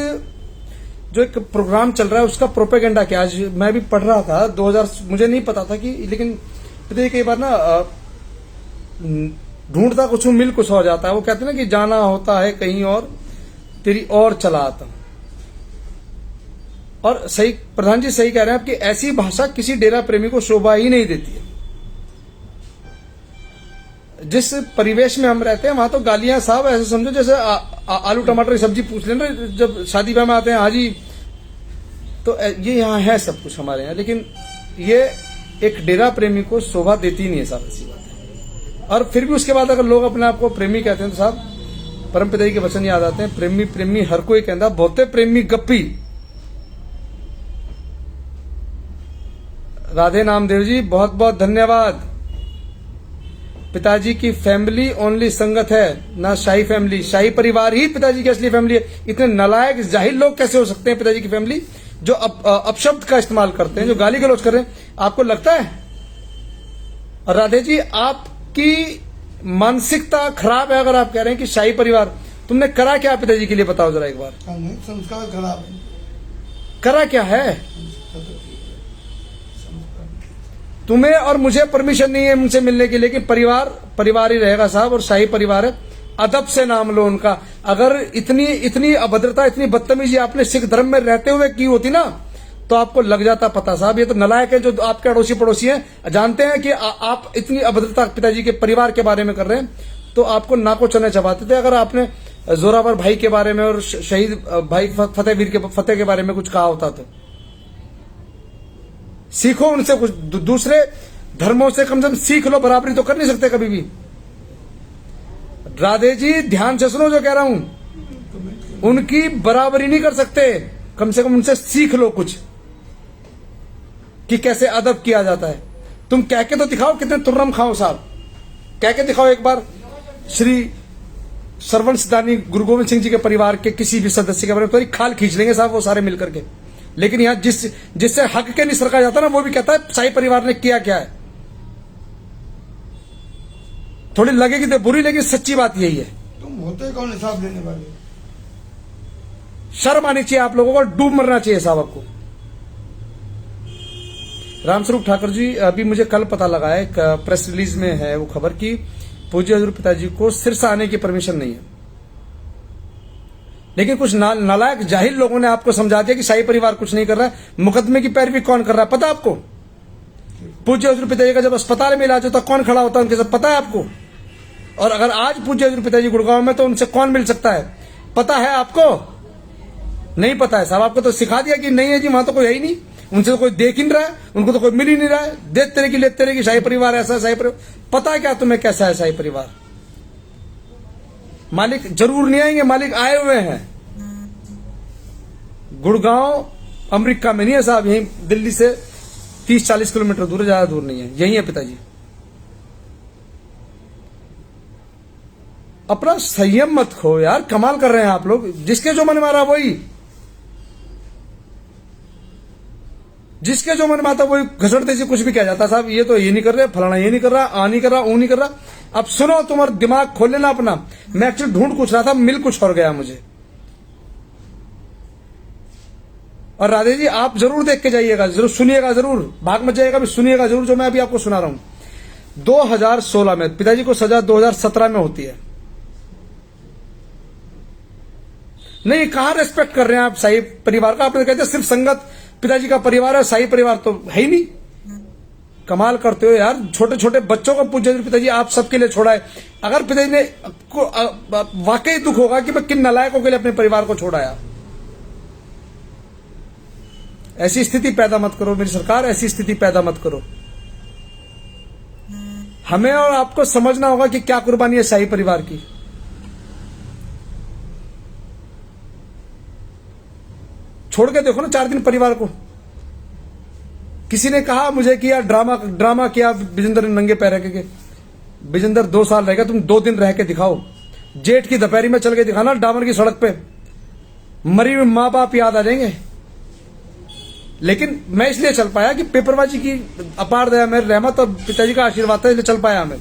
जो एक प्रोग्राम चल रहा है उसका प्रोपेगेंडा क्या, आज मैं भी पढ़ रहा था 2000, मुझे नहीं पता था कि, लेकिन पिताजी कई बार ना ढूंढता कुछ हूं मिल कुछ हो जाता है। वो कहते हैं ना कि जाना होता है कहीं और, तेरी और चला आता हूं। और सही, प्रधान जी सही कह रहे हैं आपकी, ऐसी भाषा किसी डेरा प्रेमी को शोभा ही नहीं देती है। जिस परिवेश में हम रहते हैं वहां तो गालियां साहब ऐसे समझो जैसे आलू टमाटर की सब्जी पूछ लेना जब शादी ब्याह में आते हैं, हाजी। तो ये यहाँ है सब कुछ हमारे यहाँ, लेकिन ये एक डेरा प्रेमी को शोभा देती नहीं है साहब, ऐसी बात है। और फिर भी उसके बाद अगर लोग अपने आप को प्रेमी कहते हैं तो साहब परमपिता जी के वचन याद आते हैं, प्रेमी प्रेमी हर कोई कहता, बहुते प्रेमी गप्पी। राधे नामदेव जी, बहुत बहुत धन्यवाद। पिताजी की फैमिली ओनली संगत है, ना शाही फैमिली। शाही परिवार ही पिताजी की असली फैमिली है। इतने नालायक जाहिल लोग कैसे हो सकते हैं पिताजी की फैमिली, जो अपशब्द का इस्तेमाल करते हैं, जो गाली गलौज कर रहे हैं, आपको लगता है? और राधे जी, आपकी मानसिकता खराब है अगर आप कह रहे हैं कि शाही परिवार। तुमने करा क्या पिताजी के लिए, बताओ जरा एक बार। संस्कार खराब है। करा क्या है? तुम्हें और मुझे परमिशन नहीं है उनसे मिलने की, लेकिन परिवार ही रहेगा साहब, और शाही परिवार है। अदब से नाम लो उनका। अगर इतनी अभद्रता, इतनी बदतमीजी आपने सिख धर्म में रहते हुए की होती ना, तो आपको लग जाता पता साहब। ये तो नलायक है जो आपके अड़ोसी पड़ोसी हैं, जानते हैं कि आप इतनी अभद्रता पिताजी के परिवार के बारे में कर रहे हैं, तो आपको नाको चने चबाते थे अगर आपने जोरावर भाई के बारे में और शहीद भाई फतेह के बारे में कुछ कहा होता। तो सीखो उनसे कुछ, दूसरे धर्मों से कम सीख लो। बराबरी तो कर नहीं सकते कभी भी। राधे जी ध्यान से सुनो जो कह रहा हूं, उनकी बराबरी नहीं कर सकते, कम से कम उनसे सीख लो कुछ कि कैसे अदब किया जाता है। तुम कह के तो दिखाओ, कितने तुर्रम खाओ साहब, कह के दिखाओ एक बार। श्री सरवण सिद्धानी गुरु गोविंद सिंह जी के परिवार के किसी भी सदस्य के बारे में तो खाल खींच लेंगे साहब वो सारे मिलकर के। लेकिन यहां जिससे हक के नहीं सरका जाता ना, वो भी कहता है शाही परिवार ने किया क्या है। थोड़ी लगेगी तो बुरी, लेकिन सच्ची बात यही है। तुम होते कौन हिसाब लेने वाले? शर्म आनी चाहिए आप लोगों को, डूब मरना चाहिए साहब आपको। रामस्वरूप ठाकुर जी, अभी मुझे कल पता लगा है, एक प्रेस रिलीज में है वो खबर की पूज्य हजूर पिताजी को सिरसा आने की परमिशन नहीं है। लेकिन कुछ नालायक जाहिल लोगों ने आपको समझा दिया कि शाही परिवार कुछ नहीं कर रहा है। मुकदमे की पैरवी कौन कर रहा है पता आपको? पूज्य हजूर पिताजी का जब अस्पताल में इलाज होता कौन खड़ा होता है उनके साथ, पता है आपको? और अगर आज पूज्य हजूर पिताजी गुड़गांव में, तो उनसे कौन मिल सकता है, पता है आपको? नहीं पता है साहब। आपको तो सिखा दिया कि नहीं है जी, वहां तो कोई है ही नहीं, उनसे तो कोई देख ही नहीं रहा है, उनको तो कोई मिल ही नहीं रहा है। देख तेरे की ले तेरे की शाही परिवार ऐसा, शाही परिवार पता है क्या तुम्हें कैसा है शाही परिवार? मालिक जरूर नहीं आएंगे, मालिक आए हुए हैं। गुड़गांव अमेरिका में नहीं है साहब, यहीं दिल्ली से 30-40 किलोमीटर दूर है, ज्यादा दूर नहीं है, यही है पिताजी। अपना संयम मत खो यार, कमाल कर रहे हैं आप लोग। जिसके जो मन मारा वही, जिसके जो मन माता वही घसड़ते से कुछ भी कह जाता साहब। ये तो ये नहीं कर रहे, फलाना ये नहीं कर रहा, आ नहीं कर रहा, ऊ नहीं कर रहा। अब सुनो, तुम्हारा दिमाग खोल लेना अपना। मैं एक्चुअली ढूंढ कुछ रहा था, मिल कुछ और गया मुझे। और राधे जी आप जरूर देख के जाइएगा, जरूर सुनिएगा, जरूर भाग मत जाइएगा, भी सुनिएगा जरूर जो मैं अभी आपको सुना रहा हूं। 2016 में पिताजी को सजा 2017 में होती है। नहीं, कहां रेस्पेक्ट कर रहे हैं आप शाही परिवार का? आपने कहते सिर्फ संगत पिताजी का परिवार है, शाही परिवार तो है ही नहीं। कमाल करते हो यार। छोटे छोटे बच्चों को पूज्य पिताजी आप सबके लिए छोड़ा है। अगर पिताजी ने वाकई दुख होगा कि मैं किन नालायकों के लिए अपने परिवार को छोड़ाया। ऐसी स्थिति पैदा मत करो मेरी सरकार, ऐसी स्थिति पैदा मत करो। हमें और आपको समझना होगा कि क्या कुर्बानी है शाही परिवार की। छोड़ के देखो ना 4 दिन परिवार को। किसी ने कहा मुझे कि यार ड्रामा किया विजेंद्र ने नंगे पैर रह के। विजेंद्र 2 साल रहेगा, तुम 2 दिन रह के दिखाओ। जेठ की दोपहरी में चल के दिखाना डामर की सड़क पे, मरी हुई माँ बाप याद आ जाएंगे। लेकिन मैं इसलिए चल पाया कि पेपरबाजी की अपार दया मेरी रहमत और पिताजी का आशीर्वाद था, इसलिए चल पाया मैं।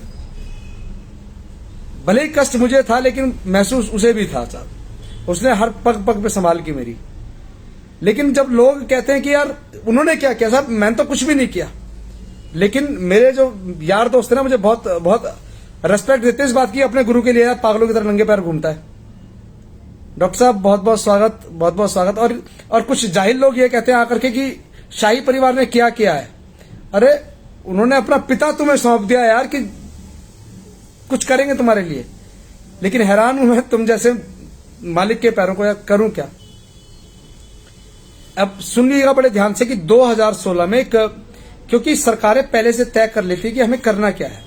भले ही कष्ट मुझे था, लेकिन महसूस उसे भी था साहब। उसने हर पग पग पे संभाल की मेरी। लेकिन जब लोग कहते हैं कि यार उन्होंने क्या किया साहब, मैंने तो कुछ भी नहीं किया। लेकिन मेरे जो यार दोस्त है ना, मुझे बहुत बहुत रेस्पेक्ट देते हैं इस बात की, अपने गुरु के लिए यार पागलों की तरह नंगे पैर घूमता है। डॉक्टर साहब बहुत बहुत स्वागत, बहुत बहुत स्वागत। और कुछ जाहिल लोग ये कहते हैं आकर के कि शाही परिवार ने क्या किया है। अरे उन्होंने अपना पिता तुम्हें सौंप दिया यार कि कुछ करेंगे तुम्हारे लिए। लेकिन हैरान हूं मैं तुम जैसे मालिक के पैरों को, यार करूं क्या। अब सुनिएगा बड़े ध्यान से कि 2016 में क्योंकि सरकारें पहले से तय कर लेती कि हमें करना क्या है।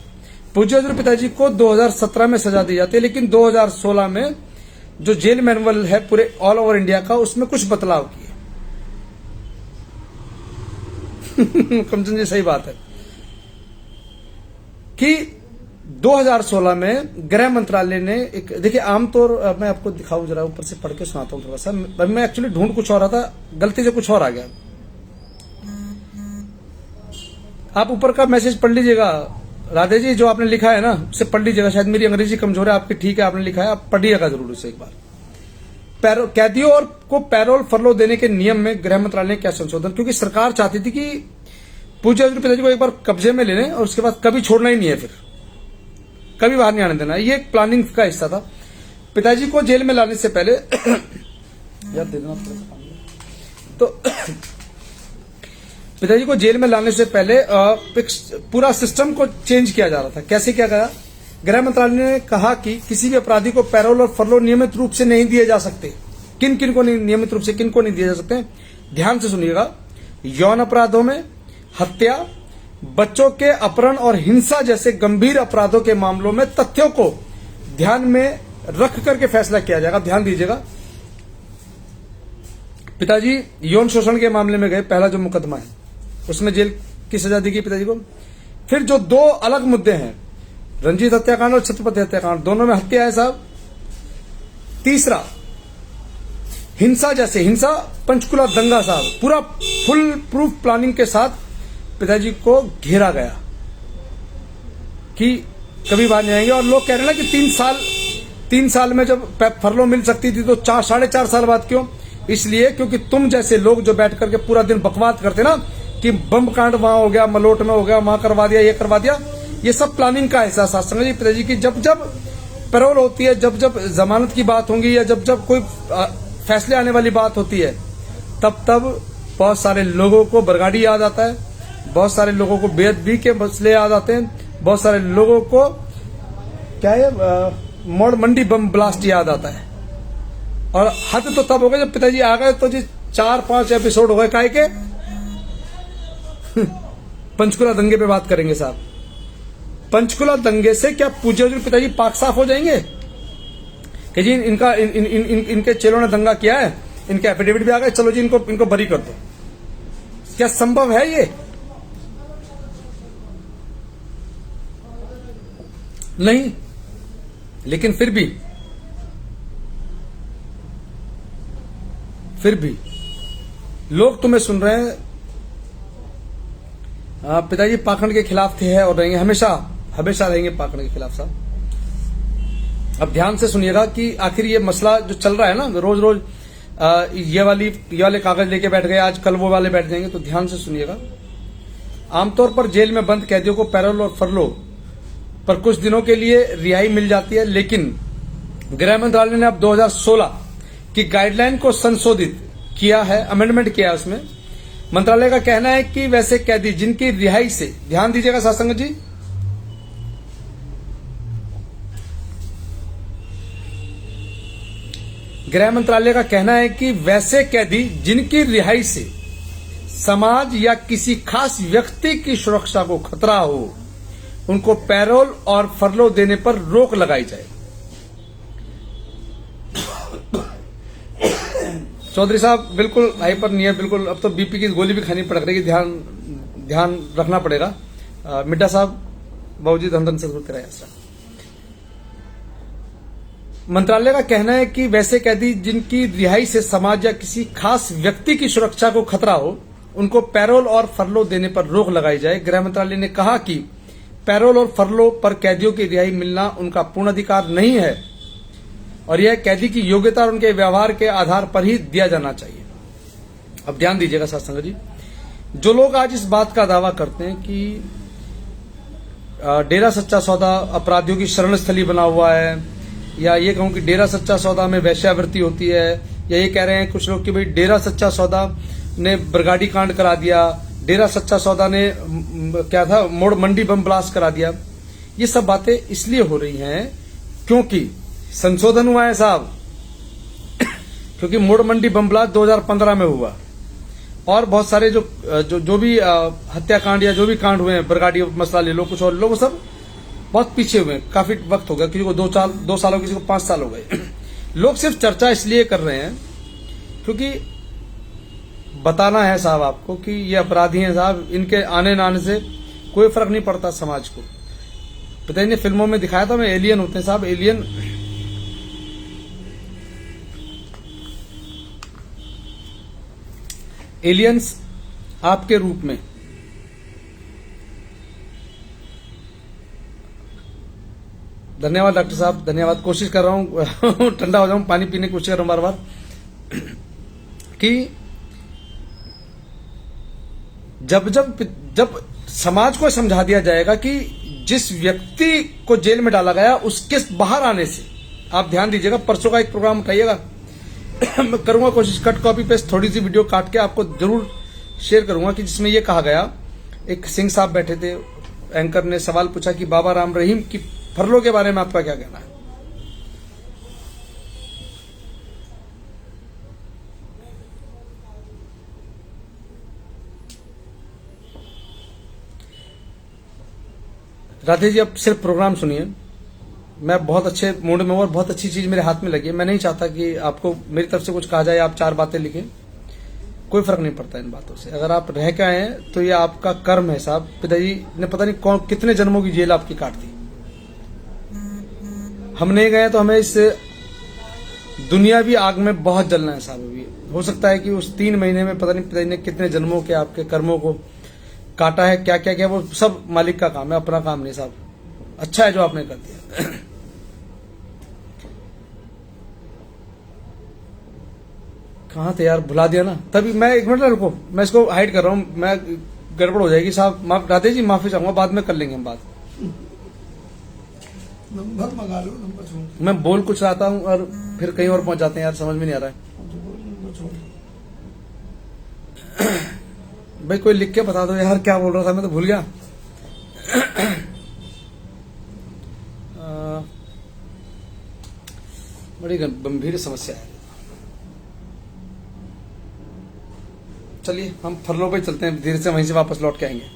पूज्य हजूर पिताजी को 2017 में सजा दी जाती है, लेकिन 2016 में जो जेल मैनुअल है पूरे ऑल ओवर इंडिया का, उसमें कुछ बदलाव किए। कमचंद जी सही बात है कि 2016 में गृह मंत्रालय ने एक, देखिए आमतौर मैं आपको दिखाऊं जरा, ऊपर से पढ़ के सुनाता हूं थोड़ा सा। मैं एक्चुअली ढूंढ कुछ और रहा था, गलती से कुछ और आ गया। आप ऊपर का मैसेज पढ़ लीजिएगा राधे जी, जो आपने लिखा है ना उसे पढ़ लीजिएगा। शायद मेरी अंग्रेजी कमजोर है, आपकी ठीक है, आपने लिखा है, आप पढ़िएगा जरूर उसे एक बार। कैदियों और को पैरोल फरलो देने के नियम में गृह मंत्रालय ने क्या संशोधन, क्योंकि सरकार चाहती थी कि पूज्य पिताजी को एक बार कब्जे में ले लें और उसके बाद कभी छोड़ना ही नहीं है, फिर कभी बाहर नहीं आने देना। ये एक प्लानिंग का हिस्सा था। पिताजी को जेल में लाने से पहले यार दे देना थोड़ा सा पानी। तो पिताजी को जेल में लाने से पहले एक पूरा सिस्टम को चेंज किया जा रहा था। कैसे किया गया? गृह मंत्रालय ने कहा कि किसी भी अपराधी को पैरोल और फरलो नियमित रूप से नहीं दिए जा सकते। किन किन को नहीं, नियमित रूप से किन को नहीं दिए जा सकते? ध्यान से सुनिएगा। यौन अपराधों में, हत्या, बच्चों के अपहरण और हिंसा जैसे गंभीर अपराधों के मामलों में तथ्यों को ध्यान में रख करके फैसला किया जाएगा। ध्यान दीजिएगा। पिताजी यौन शोषण के मामले में गए, पहला जो मुकदमा है उसमें जेल की सजा दी गई पिताजी को। फिर जो दो अलग मुद्दे हैं, रंजीत हत्याकांड और छत्रपति हत्याकांड, दोनों में हत्या है साहब। तीसरा हिंसा जैसे, हिंसा पंचकुला दंगा साहब, पूरा फुल प्रूफ प्लानिंग के साथ पिताजी को घेरा गया कि कभी बाहर नहीं आएंगे। और लोग कह रहे हैं ना कि 3 साल में जब फरलो मिल सकती थी तो 4.5 साल बाद क्यों? इसलिए क्योंकि तुम जैसे लोग जो बैठ करके पूरा दिन बकवाद करते ना कि बम कांड वहां हो गया, मलोट में हो गया, वहां करवा दिया, ये करवा दिया, ये सब प्लानिंग का हिस्सा था। संजय जी पिताजी की जब जब पैरोल होती है, जब जब जमानत की बात होगी या जब जब कोई फैसले आने वाली बात होती है, तब तब बहुत सारे लोगों को बरगाड़ी याद आता है, बहुत सारे लोगों को बेअदबी के मसले याद आते हैं, बहुत सारे लोगों को क्या है मोड़ मंडी बम ब्लास्ट याद आता है। और हद तो तब हो गया जब पिताजी आ गए तो जी 4-5 एपिसोड हो गए काहे के पंचकुला दंगे पे बात करेंगे साहब। पंचकुला दंगे से क्या पूज्य पिताजी पाक साफ हो जाएंगे कि जी इनके चेलों ने दंगा किया है, इनके एफिडेविट भी आ गए, चलो जी इनको बरी कर दो? क्या संभव है ये? नहीं। लेकिन फिर भी लोग तुम्हें सुन रहे हैं। पिताजी पाखंड के खिलाफ थे, है और रहेंगे, हमेशा रहेंगे पाखंड के खिलाफ साहब। अब ध्यान से सुनिएगा कि आखिर ये मसला जो चल रहा है ना, रोज ये वाले कागज लेके बैठ गए, आज कल वो वाले बैठ जाएंगे, तो ध्यान से सुनिएगा। आमतौर पर जेल में बंद कैदियों को पैरोल और फरलो पर कुछ दिनों के लिए रिहाई मिल जाती है, लेकिन गृह मंत्रालय ने अब 2016 की गाइडलाइन को संशोधित किया है, अमेंडमेंट किया है। उसमें मंत्रालय का कहना है कि वैसे कैदी जिनकी रिहाई से, ध्यान दीजिएगा साथ संगत जी, गृह मंत्रालय का कहना है कि वैसे कैदी जिनकी रिहाई से समाज या किसी खास व्यक्ति की सुरक्षा को खतरा हो, उनको पैरोल और फरलो देने पर रोक लगाई जाए। चौधरी साहब बिल्कुल हाइपर नहीं है, बिल्कुल अब तो बीपी की गोली भी खानी पड़ रही है, ध्यान रखना पड़ेगा। मिड्डा साहब, बाबूजी धन सदगुरु तेरा ऐसा। मंत्रालय का कहना है कि वैसे कैदी जिनकी रिहाई से समाज या किसी खास व्यक्ति की सुरक्षा को खतरा हो, उनको पैरोल और फरलो देने पर रोक लगाई जाए। गृह मंत्रालय ने कहा कि पैरोल और फरलो पर कैदियों की रिहाई मिलना उनका पूर्ण अधिकार नहीं है और यह कैदी की योग्यता और उनके व्यवहार के आधार पर ही दिया जाना चाहिए। अब ध्यान दीजिएगा साथ संगत जी, जो लोग आज इस बात का दावा करते हैं कि डेरा सच्चा सौदा अपराधियों की शरण स्थली बना हुआ है, या ये कहूं कि डेरा सच्चा सौदा में वेश्यावृत्ति होती है, या ये कह रहे हैं कुछ लोग कि भाई डेरा सच्चा सौदा ने बरगाड़ी कांड करा दिया, डेरा सच्चा सौदा ने क्या था मोड़ मंडी बम ब्लास्ट करा दिया, ये सब बातें इसलिए हो रही हैं क्योंकि संशोधन हुआ है साहब। क्योंकि मोड़ मंडी बम ब्लास्ट 2015 में हुआ और बहुत सारे जो भी हत्याकांड या जो भी कांड हुए हैं, बरगाड़ी मसला ले लो, कुछ और लोग सब बहुत पीछे हुए हैं, काफी वक्त हो गया, किसी को 2 साल, किसी को 5 साल हो गए। लोग सिर्फ चर्चा इसलिए कर रहे हैं क्योंकि बताना है साहब आपको कि ये अपराधी हैं साहब, इनके आने न आने से कोई फर्क नहीं पड़ता समाज को। पिताजी ने फिल्मों में दिखाया था, मैं एलियन होते हैं साहब, एलियंस आपके रूप में। धन्यवाद डॉक्टर साहब, धन्यवाद। कोशिश कर रहा हूं ठंडा हो जाऊं, पानी पीने की कोशिश कर रहा हूं बार बार कि जब जब जब समाज को समझा दिया जाएगा कि जिस व्यक्ति को जेल में डाला गया उसके बाहर आने से, आप ध्यान दीजिएगा, परसों का एक प्रोग्राम उठाइएगा, मैं करूंगा कोशिश, कट कॉपी पेस्ट थोड़ी सी वीडियो काट के आपको जरूर शेयर करूंगा, कि जिसमें यह कहा गया, एक सिंह साहब बैठे थे, एंकर ने सवाल पूछा कि बाबा राम रहीम की फरलों के बारे में आपका क्या कहना है। राधे जी, अब सिर्फ प्रोग्राम सुनिए, मैं बहुत अच्छे मूड में हूं और बहुत अच्छी चीज मेरे हाथ में लगी है। मैं नहीं चाहता कि आपको मेरी तरफ से कुछ कहा जाए, आप 4 बातें लिखें, कोई फर्क नहीं पड़ता इन बातों से। अगर आप रह के आए हैं तो ये आपका कर्म है साहब। पिताजी ने पता नहीं कौन कितने जन्मों की जेल आपकी काट दी। हम नहीं गए तो हमें इस दुनियावी आग में बहुत जलना है साहब। अभी हो सकता है कि उस 3 महीने में पता नहीं पिताजी ने कितने जन्मों के आपके कर्मों को काटा है, क्या क्या क्या, वो सब मालिक का काम है, अपना काम नहीं साहब। अच्छा है जो आपने कर दिया। कहाँ थे यार, भुला दिया ना। तभी मैं 1 मिनट रुको, मैं इसको हाइड कर रहा हूँ, मैं गड़बड़ हो जाएगी साहब। माफ राधे जी, माफी चाहूंगा, बाद में कर लेंगे हम बात। नंबर मंगा लो, नंबर छोड़। मैं बोल कुछ रहा हूँ और फिर कहीं और पहुंच जाते हैं यार, समझ में नहीं आ रहा है। भाई कोई लिख के बता दो यार, क्या बोल रहा था मैं तो भूल गया। बड़ी गंभीर समस्या है। चलिए हम फरलों पे चलते हैं, धीरे से वहीं से वापस लौट के आएंगे,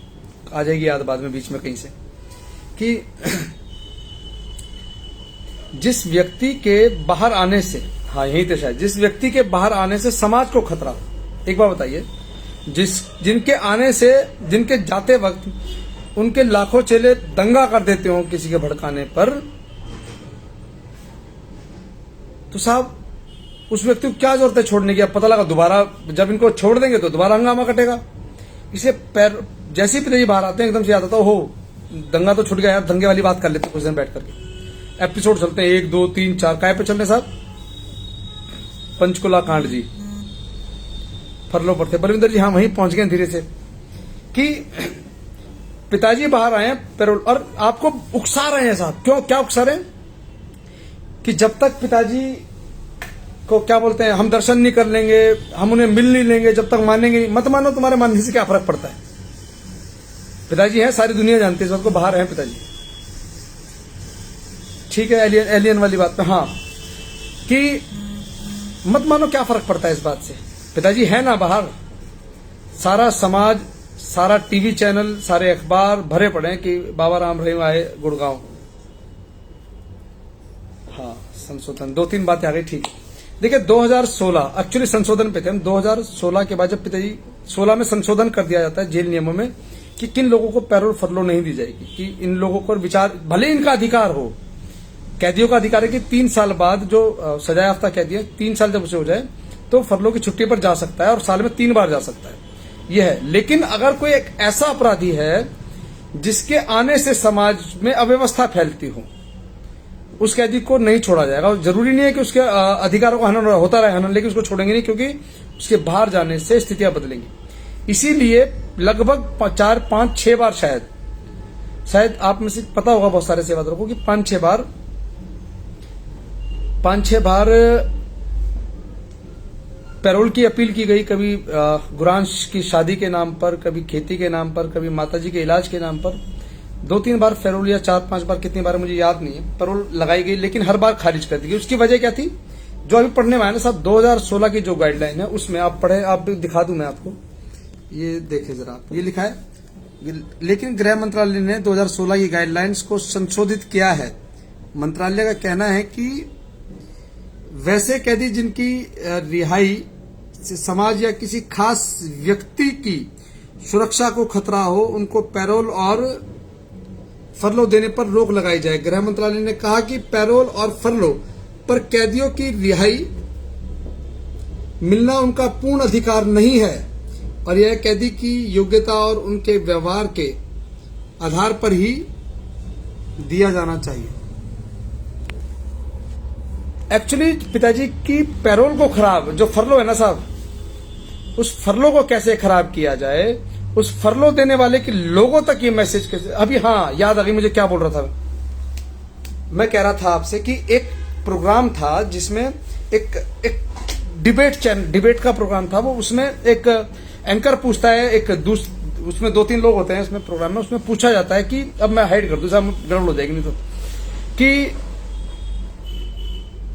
आ जाएगी याद बाद में बीच में कहीं से, कि जिस व्यक्ति के बाहर आने से, हाँ यही तो शायद, जिस व्यक्ति के बाहर आने से समाज को खतरा हो। एक बार बताइए, जिनके आने से, जिनके जाते वक्त उनके लाखों चेले दंगा कर देते हो किसी के भड़काने पर, तो साहब उस व्यक्ति को क्या जरूरत है छोड़ने की। अब पता लगा दोबारा जब इनको छोड़ देंगे तो दोबारा हंगामा कटेगा। इसे पैर जैसे ही पिताजी बाहर आते हैं एकदम से याद आता हो दंगा तो छूट गया यार, दंगे वाली बात कर लेते कुछ दिन बैठ करके। एपिसोड चलते हैं 1 2 3 4, काय पे चल रहे साहब? पंचकुला कांड जी, फरलों पर थे बलविंदर जी। हाँ वहीं पहुंच गए धीरे से, कि पिताजी बाहर आए पैरोल और आपको उकसा रहे हैं साहब। क्यों, क्या उकसा रहे हैं? कि जब तक पिताजी को क्या बोलते हैं, हम दर्शन नहीं कर लेंगे, हम उन्हें मिल नहीं लेंगे, जब तक मानेंगे नहीं। मत मानो, तुम्हारे मानने से क्या फर्क पड़ता है। पिताजी हैं, सारी दुनिया जानती है, सबको बाहर हैं पिताजी। ठीक है, एलियन वाली बात पे, हाँ, कि मत मानो, क्या फर्क पड़ता है इस बात से। पिताजी है ना बाहर, सारा समाज, सारा टीवी चैनल, सारे अखबार भरे पड़े हैं कि बाबा राम रहीम आए गुड़गांव। हाँ संशोधन, 2-3 बातें आ गई, ठीक। देखिए 2016 एक्चुअली संशोधन पे थे हम। 2016 के बाद जब पिताजी 16 में संशोधन कर दिया जाता है जेल नियमों में कि किन लोगों को पैरोल फरलो नहीं दी जाएगी, कि इन लोगों को विचार, भले इनका अधिकार हो, कैदियों का अधिकार है कि 3 साल बाद जो सजा याफ्ता कैदी है, 3 साल जब उसे हो जाए तो फरलो की छुट्टी पर जा सकता है और साल में 3 बार जा सकता है, यह है। लेकिन अगर कोई एक ऐसा अपराधी है जिसके आने से समाज में अव्यवस्था फैलती हो, उस कैदी को नहीं छोड़ा जाएगा। जरूरी नहीं है कि उसके अधिकारों का हनन होता रहे हनन, लेकिन उसको छोड़ेंगे नहीं, क्योंकि उसके बाहर जाने से स्थितियां बदलेंगी। इसीलिए लगभग 4 5 6 बार, शायद आप में से पता होगा बहुत सारे सेवादारों को, कि 5-6 बार पैरोल की अपील की गई। कभी गुरांश की शादी के नाम पर, कभी खेती के नाम पर, कभी माताजी के इलाज के नाम पर। 2-3 बार पैरोल, या 4-5 बार, कितनी बार मुझे याद नहीं है, पैरोल लगाई गई, लेकिन हर बार खारिज कर दी गई। उसकी वजह क्या थी? जो अभी पढ़ने में आया ना साहब, 2016 की जो गाइडलाइन है उसमें आप पढ़े, आप दिखा दूं मैं आपको, ये देखे जरा, ये लिखा है, लेकिन गृह मंत्रालय ने 2016 की गाइडलाइंस को संशोधित किया है। मंत्रालय का कहना है कि वैसे कैदी जिनकी रिहाई से समाज या किसी खास व्यक्ति की सुरक्षा को खतरा हो, उनको पैरोल और फरलो देने पर रोक लगाई जाए। गृह मंत्रालय ने कहा कि पैरोल और फरलो पर कैदियों की रिहाई मिलना उनका पूर्ण अधिकार नहीं है और यह कैदी की योग्यता और उनके व्यवहार के आधार पर ही दिया जाना चाहिए। एक्चुअली पिताजी की पैरोल को खराब, जो फरलो है ना साहब, उस फरलो को कैसे खराब किया जाए उस फरलो देने वाले के लोगों तक ये मैसेज कैसे। अभी हाँ याद आ गई मुझे, क्या बोल रहा था मैं, कह रहा था आपसे कि एक प्रोग्राम था जिसमें एक डिबेट का प्रोग्राम था वो, उसमें एक एंकर पूछता है, उसमें 2-3 लोग होते हैं इसमें प्रोग्राम में, उसमें पूछा जाता है कि, अब मैं हाइड कर दूं साहब गड़बड़ हो जाएगी नहीं तो, कि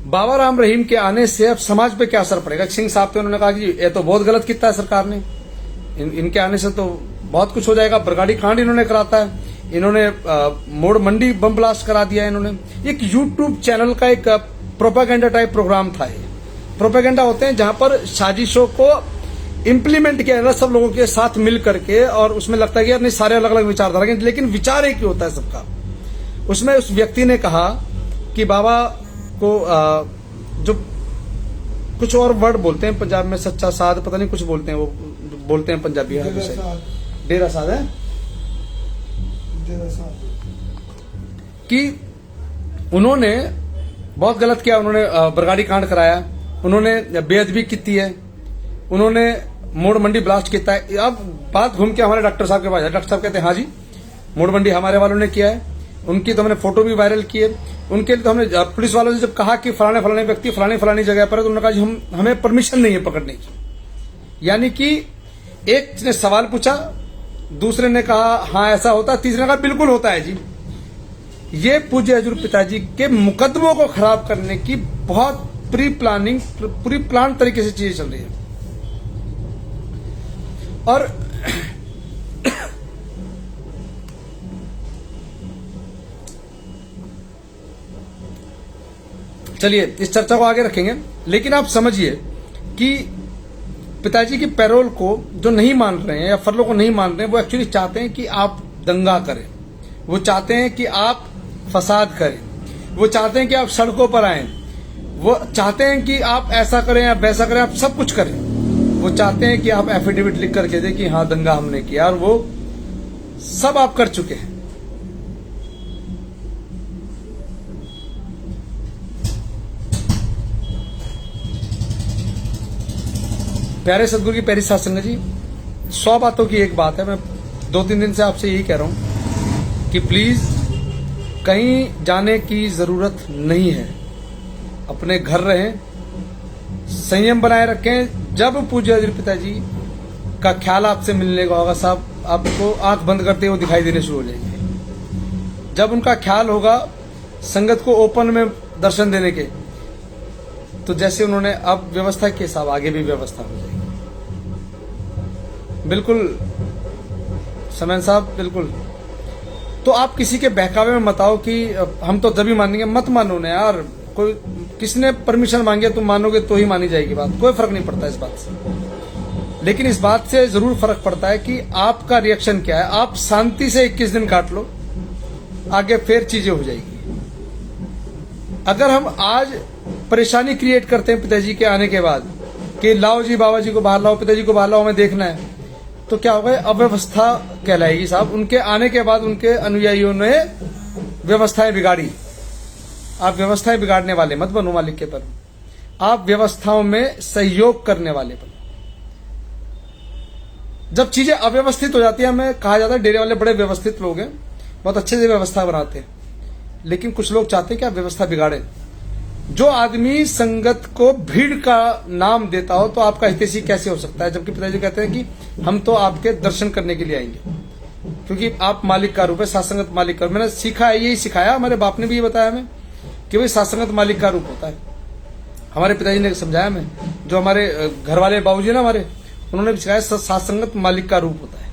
बाबा राम रहीम के आने से अब समाज पे क्या असर पड़ेगा। सिंह साहब थे, उन्होंने कहा कि ये तो बहुत गलत किया है सरकार ने, इनके आने से तो बहुत कुछ हो जाएगा, बरगाड़ी कांड इन्होंने कराता है, इन्होंने मोड़ मंडी बम ब्लास्ट करा दिया है इन्होंने। एक यूट्यूब चैनल का एक प्रोपेगेंडा टाइप प्रोग्राम था। ये प्रोपेगेंडा होते हैं जहां पर साजिशों को इम्प्लीमेंट किया जाता है सब लोगों के साथ मिल करके, और उसमें लगता है कि यार नहीं सारे अलग अलग विचारधारा के, लेकिन विचार एक ही होता है सबका। उसमें उस व्यक्ति ने कहा कि बाबा को जो कुछ और वर्ड बोलते हैं पंजाब में, सच्चा साध पता नहीं कुछ बोलते हैं, वो बोलते हैं पंजाबी है, डेरा साध है, कि उन्होंने बहुत गलत किया, उन्होंने बरगाड़ी कांड कराया, उन्होंने बेअदबी की है, उन्होंने मोड़ मंडी ब्लास्ट किया है। अब बात घूम के हमारे डॉक्टर साहब के पास है, डॉक्टर साहब कहते हैं हाँ जी मोड़ मंडी हमारे वालों ने किया है, उनकी तो हमने फोटो भी वायरल की है, उनके लिए तो हमने पुलिस वालों से जब कहा कि फलाने व्यक्ति फलानी जगह पर है, तो उन्होंने कहा जी हमें परमिशन नहीं है पकड़ने की। यानी कि एक ने सवाल पूछा, दूसरे ने कहा हाँ ऐसा होता है, तीसरे ने कहा बिल्कुल होता है जी। ये पूज्य हजूर पिताजी के मुकदमों को खराब करने की बहुत पूरी प्लान तरीके से चीजें चल रही है। और चलिए इस चर्चा को आगे रखेंगे, लेकिन आप समझिए कि पिताजी की पैरोल को जो नहीं मान रहे हैं या फरलों को नहीं मान रहे हैं, वो एक्चुअली चाहते हैं कि आप दंगा करें, वो चाहते हैं कि आप फसाद करें, वो चाहते हैं कि आप सड़कों पर आएं, वो चाहते हैं कि आप ऐसा करें या वैसा करें, आप सब कुछ करें। वो चाहते हैं कि आप एफिडेविट लिख करके दें कि हाँ दंगा हमने किया, और वो सब आप कर चुके हैं। प्यारे सदगुरु की प्यारी साध संगत जी, 100 बातों की एक बात है, मैं 2-3 दिन से आपसे यही कह रहा हूं कि प्लीज कहीं जाने की जरूरत नहीं है, अपने घर रहें, संयम बनाए रखें। जब पूज्य हजूर पिताजी का ख्याल आपसे मिलने का होगा साहब, आपको आंख बंद करते हुए दिखाई देने शुरू हो जाएंगे। जब उनका ख्याल होगा संगत को ओपन में दर्शन देने के, तो जैसे उन्होंने अब व्यवस्था के साथ आगे भी व्यवस्था हो जाएगी। बिल्कुल समन साहब, बिल्कुल। तो आप किसी के बहकावे में मत आओ कि हम तो जब मानेंगे, मत मानो ना यार। कोई किसने परमिशन मांगे तुम मानोगे तो ही मानी जाएगी बात, कोई फर्क नहीं पड़ता इस बात से। लेकिन इस बात से जरूर फर्क पड़ता है कि आपका रिएक्शन क्या है। आप शांति से 21 दिन काट लो, आगे फिर चीजें हो जाएगी। अगर हम आज परेशानी क्रिएट करते हैं पिताजी के आने के बाद कि लाओ जी बाबा जी को बाहर लाओ, पिताजी को बाहर लाओ, हमें देखना है, तो क्या होगा, अव्यवस्था कहलाएगी साहब। उनके आने के बाद उनके अनुयायियों ने व्यवस्थाएं बिगाड़ी। आप व्यवस्थाएं बिगाड़ने वाले मत बनो मालिक के पर, आप व्यवस्थाओं में सहयोग करने वाले बनो। जब चीजें अव्यवस्थित हो जाती है, हमें कहा जाता है डेरे वाले बड़े व्यवस्थित लोग हैं, बहुत अच्छे से व्यवस्था बनाते हैं, लेकिन कुछ लोग चाहते हैं कि आप व्यवस्था बिगाड़ें। जो आदमी संगत को भीड़ का नाम देता हो तो आपका हितैषी कैसे हो सकता है, जबकि पिताजी कहते हैं कि हम तो आपके दर्शन करने के लिए आएंगे, क्योंकि आप मालिक का रूप है, सात्संगत मालिक का। मैंने सीखा है, यही सिखाया, हमारे बाप ने भी ये बताया हमें कि भाई सात्संगत मालिक का रूप होता है। हमारे पिताजी ने समझाया हमें, जो हमारे घर वाले बाबूजी ना हमारे, उन्होंने भी सिखाया सात्संगत मालिक का रूप होता है।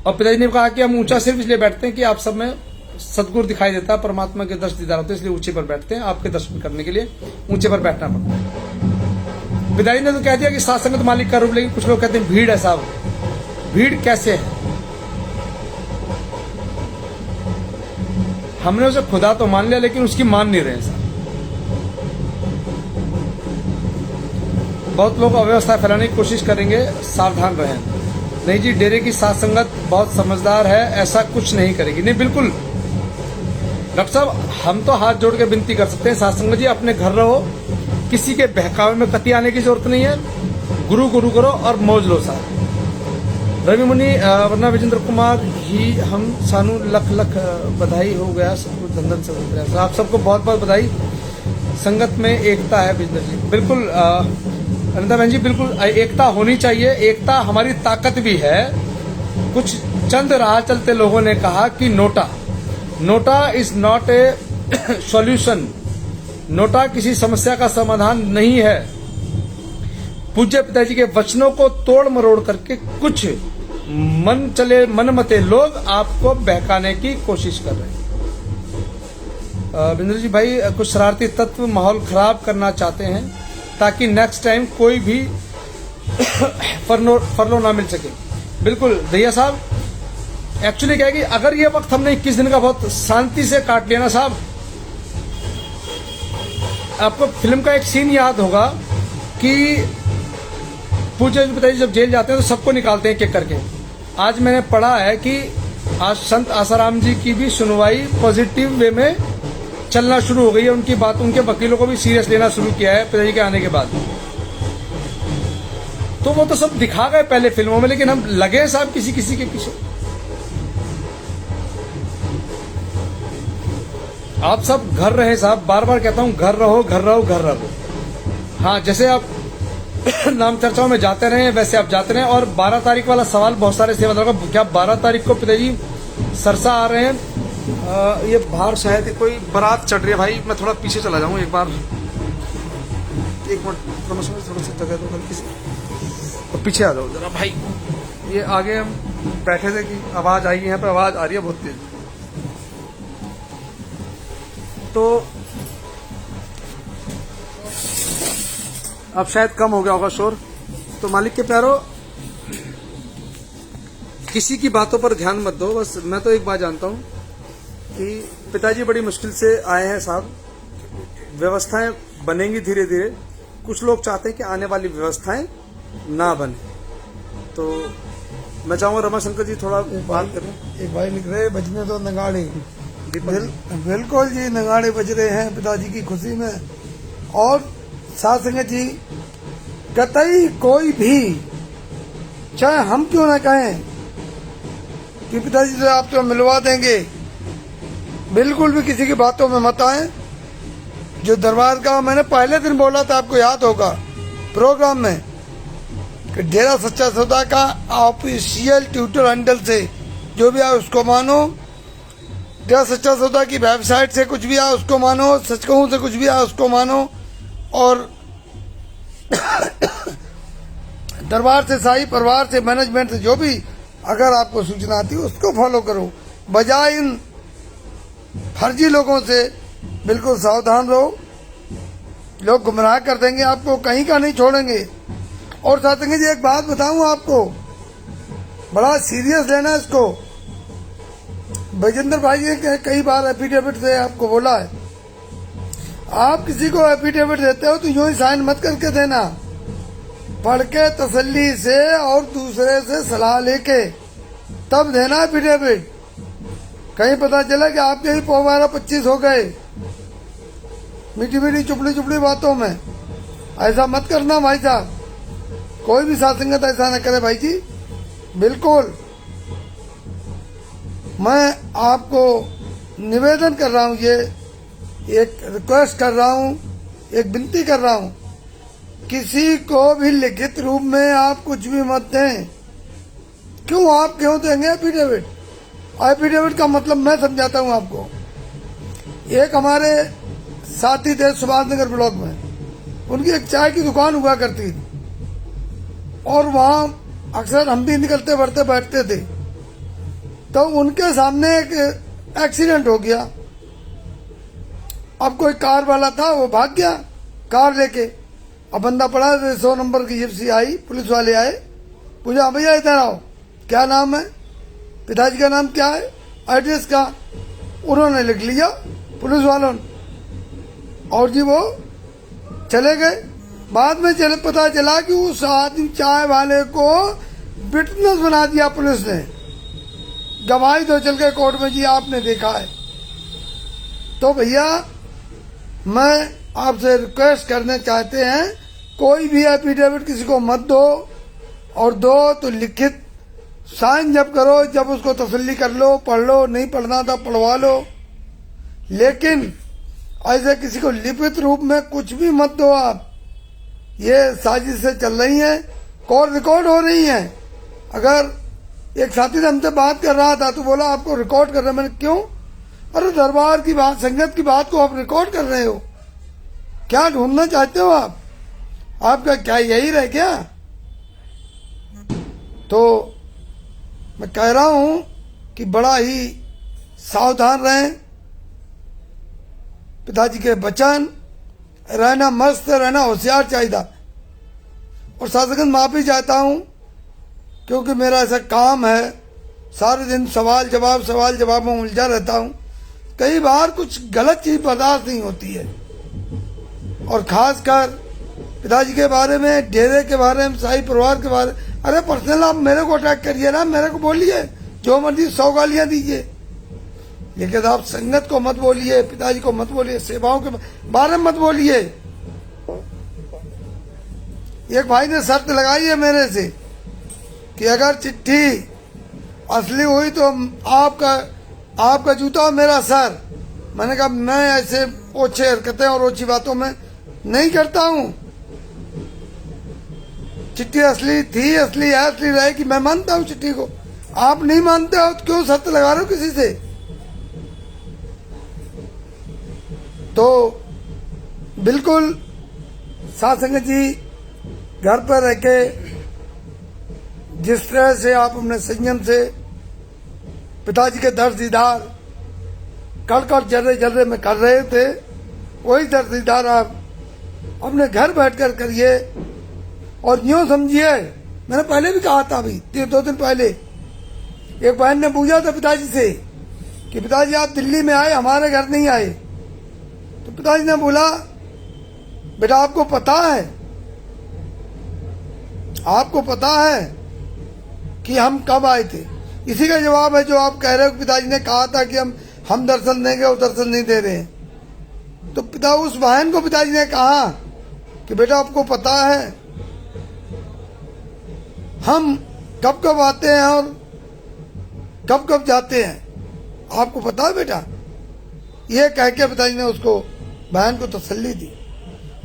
और पिताजी ने कहा कि हम ऊंचा सिर्फ इसलिए बैठते हैं कि आप सब में सदगुरु दिखाई देता है, परमात्मा के दर्शन दीदार होते हैं, इसलिए ऊंचे पर बैठते हैं। आपके दर्शन करने के लिए ऊंचे पर बैठना पड़ता है। पिताजी ने तो कह दिया कि सात्संगत मालिक का रूप, लेकिन कुछ लोग कहते हैं भीड़ है साहब। भीड़ कैसे है? हमने उसे खुदा तो मान लिया, लेकिन उसकी मान नहीं रहे साहब। बहुत लोग अव्यवस्था फैलाने की कोशिश करेंगे, सावधान रहें। नहीं जी, डेरे की साथ संगत बहुत समझदार है, ऐसा कुछ नहीं करेगी। नहीं, बिल्कुल डॉक्टर साहब, हम तो हाथ जोड़ के विनती कर सकते हैं, साथ संगत जी अपने घर रहो, किसी के बहकावे में कति आने की जरूरत नहीं है। गुरु गुरु करो और मौज लो साहब। रवि मुनि वरना विजेंद्र कुमार ही हम सानू लख लख बधाई हो गया सबको धंधन से। आप सबको बहुत बहुत बधाई। संगत में एकता है विजेंद्र जी, बिल्कुल अनिता बहन जी, बिल्कुल एकता होनी चाहिए। एकता हमारी ताकत भी है। कुछ चंद राह चलते लोगों ने कहा कि NOTA is not a solution, NOTA किसी समस्या का समाधान नहीं है। पूज्य पिताजी के वचनों को तोड़ मरोड़ करके कुछ मनमते लोग आपको बहकाने की कोशिश कर रहे हैं। बिंदु जी भाई, कुछ शरारती तत्व माहौल खराब करना चाहते हैं ताकि नेक्स्ट टाइम कोई भी फरलो ना मिल सके। बिल्कुल दैया साहब, एक्चुअली क्या है कि अगर ये वक्त हमने 21 दिन का बहुत शांति से काट लिया ना साहब, आपको फिल्म का एक सीन याद होगा कि पूज्य पिताजी जब जेल जाते हैं तो सबको निकालते हैं एक करके। आज मैंने पढ़ा है कि आज संत आसाराम जी की भी सुनवाई पॉजिटिव वे में चलना शुरू हो गई है। उनकी बात, उनके वकीलों को भी सीरियस लेना शुरू किया है पिताजी के आने के बाद। तो वो तो सब दिखा गए पहले फिल्मों में, लेकिन हम लगे साहब किसी किसी के पीछे। आप सब घर रहे साहब, बार बार कहता हूं, घर रहो घर रहो घर रहो। हाँ, जैसे आप नाम चर्चाओं में जाते रहे वैसे आप जाते रहे। और 12 तारीख वाला सवाल बहुत सारे सेवा होगा, क्या 12 तारीख को पिताजी सरसा आ रहे हैं? ये बाहर शायद कोई बारात चढ़ रही है भाई, मैं थोड़ा पीछे चला जाऊं एक बार, एक मिनट थोड़ा सा जगह दो हल्की सी, और पीछे आ जाओ जरा भाई। ये आगे हम बैठे थे कि आवाज आई, यहाँ पे आवाज आ रही है बहुत तेज, तो अब शायद कम हो गया होगा शोर। तो मालिक के प्यारो, किसी की बातों पर ध्यान मत दो। बस मैं तो एक बात जानता हूं कि पिताजी बड़ी मुश्किल से आए हैं साहब, व्यवस्थाएं बनेंगी धीरे धीरे। कुछ लोग चाहते हैं कि आने वाली व्यवस्थाएं ना बने, तो मैं चाहूंगा रमाशंकर जी थोड़ा बात करें। एक भाई लिख रहे बजने तो नगाड़े, बिल्कुल जी, नगाड़े बज रहे हैं पिताजी की खुशी में। और साथ संगत जी, कतई कोई भी, चाहे हम क्यों ना कहें कि पिताजी से आप तो मिलवा देंगे, बिल्कुल भी किसी की बातों में मत आए। जो दरबार का मैंने पहले दिन बोला था, आपको याद होगा प्रोग्राम में, कि डेरा सच्चा सौदा का ऑफिशियल ट्विटर हैंडल से जो भी आए उसको मानो, डेरा सच्चा सौदा की वेबसाइट से कुछ भी आए उसको मानो, सच कहूं से कुछ भी आए उसको मानो, और दरबार से, शाही परिवार से, मैनेजमेंट से जो भी अगर आपको सूचना आती है उसको फॉलो करो। बजाय इन फर्जी लोगों से बिल्कुल सावधान रहो। लोग गुमराह कर देंगे आपको, कहीं का नहीं छोड़ेंगे। और साथ जी एक बात बताऊं आपको, बड़ा सीरियस लेना इसको। विजेंद्र भाई ने कई बार एफिडेविट से आपको बोला है, आप किसी को एफिडेविट देते हो तो यूं ही साइन मत करके देना, पढ़ के तसल्ली से और दूसरे से सलाह लेके तब देना एफिडेविट। कहीं पता चला कि आपके ही 12-25 हो गए मीठी मीठी चुपड़ी चुपड़ी बातों में। ऐसा मत करना भाई साहब, कोई भी साथ संगत ऐसा न करे भाई जी। बिल्कुल मैं आपको निवेदन कर रहा हूँ, ये एक रिक्वेस्ट कर रहा हूँ, एक विनती कर रहा हूँ, किसी को भी लिखित रूप में आप कुछ भी मत दें। क्यों देंगे एफिडेविट? एफिडेविट का मतलब मैं समझाता हूँ आपको। एक हमारे साथी थे सुभाष नगर ब्लॉक में, उनकी एक चाय की दुकान हुआ करती थी और वहाँ अक्सर हम भी निकलते बढ़ते बैठते थे। तो उनके सामने एक एक्सीडेंट हो गया। अब कोई कार वाला था, वो भाग गया कार लेके। अब बंदा पड़ा, 100 नंबर की जिप्सी आई, पुलिस वाले आए, पूछा भैया इधर आओ, क्या नाम है, पिताजी का नाम क्या है, एड्रेस का। उन्होंने लिख लिया पुलिस वालों ने, और जी वो चले गए। बाद में पता चला कि उस आदमी चाय वाले को विटनेस बना दिया पुलिस ने। गवाही तो चल गए कोर्ट में, जी आपने देखा है। तो भैया मैं आपसे रिक्वेस्ट करने चाहते हैं, कोई भी एफिडेविट किसी को मत दो, और दो तो लिखित साइन जब करो, जब उसको तसल्ली कर लो, पढ़ लो, नहीं पढ़ना था पढ़वा लो, लेकिन ऐसे किसी को लिखित रूप में कुछ भी मत दो आप। ये साजिशें चल रही हैं, कॉल रिकॉर्ड हो रही हैं। अगर एक साथी ने हमसे बात कर रहा था तो बोला आपको रिकॉर्ड कर रहे हैं। मैंने क्यों? अरे दरबार की बात, संगत की बात को आप रिकॉर्ड कर रहे हो, क्या ढूंढना चाहते हो आप? आपका क्या यही रह गया? तो मैं कह रहा हूं कि बड़ा ही सावधान रहें। पिताजी के वचन, रहना मस्त, रहना होशियार चाहिए। और शासकन माफी चाहता हूं क्योंकि मेरा ऐसा काम है, सारे दिन सवाल जवाब में उलझा रहता हूं। कई बार कुछ गलत चीज बर्दाश्त नहीं होती है, और खासकर पिताजी के बारे में, डेरे के बारे में, शाही परिवार के बारे में। अरे पर्सनल आप मेरे को अटैक करिए ना, मेरे को बोलिए, जो मर्जी 100 गालियां दीजिए, लेकिन आप संगत को मत बोलिए, पिताजी को मत बोलिए, सेवाओं के बारे में मत बोलिए। एक भाई ने शर्त लगाई है मेरे से कि अगर चिट्ठी असली हुई तो आपका जूता और मेरा सर। मैंने कहा मैं ऐसे ओछे हरकतें और ओछी बातों में नहीं करता हूं। चिट्ठी असली थी, असली है, असली रहेगी, मैं मानता हूं चिट्ठी को। आप नहीं मानते हो तो क्यों शर्त लगा रहे हो किसी से? तो बिल्कुल साध संगत जी, घर पर रह के जिस तरह से आप अपने संयम से पिताजी के दर्द दीदार कड़ जर्रे में कर रहे थे, वही दर्द दीदार आप अपने घर बैठकर करिए। और यूं समझिए, मैंने पहले भी कहा था, अभी 2 दिन पहले एक बहन ने पूछा था पिताजी से कि पिताजी आप दिल्ली में आए, हमारे घर नहीं आए। तो पिताजी ने बोला बेटा आपको पता है कि हम कब आए थे? इसी का जवाब है जो आप कह रहे हो। पिताजी ने कहा था कि हम दर्शन देंगे, वो दर्शन नहीं दे रहे हैं। तो पिता उस बहन को पिताजी ने कहा कि बेटा आपको पता है हम कब कब आते हैं और कब कब जाते हैं, आपको पता है बेटा? ये कह के पिताजी ने उसको, बहन को तसल्ली दी।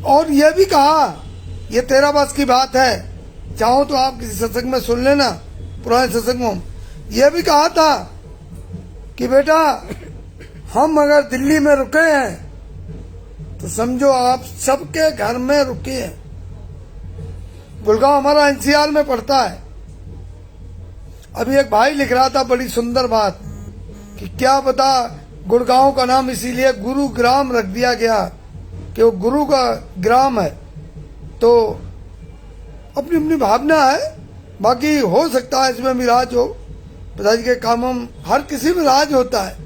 और ये भी कहा ये तेरा बस की बात है, चाहो तो आप किसी सत्संग में सुन लेना, पुराने सत्संग में यह भी कहा था कि बेटा हम अगर दिल्ली में रुके हैं तो समझो आप सबके घर में रुके हैं। गुड़गांव हमारा एनसीआर में पड़ता है। अभी एक भाई लिख रहा था बड़ी सुंदर बात कि क्या पता गुड़गांव का नाम इसीलिए गुरुग्राम रख दिया गया कि वो गुरु का ग्राम है। तो अपनी अपनी भावना है, बाकी हो सकता है इसमें भी राज हो। पिताजी के कामों में हर किसी में राज होता है।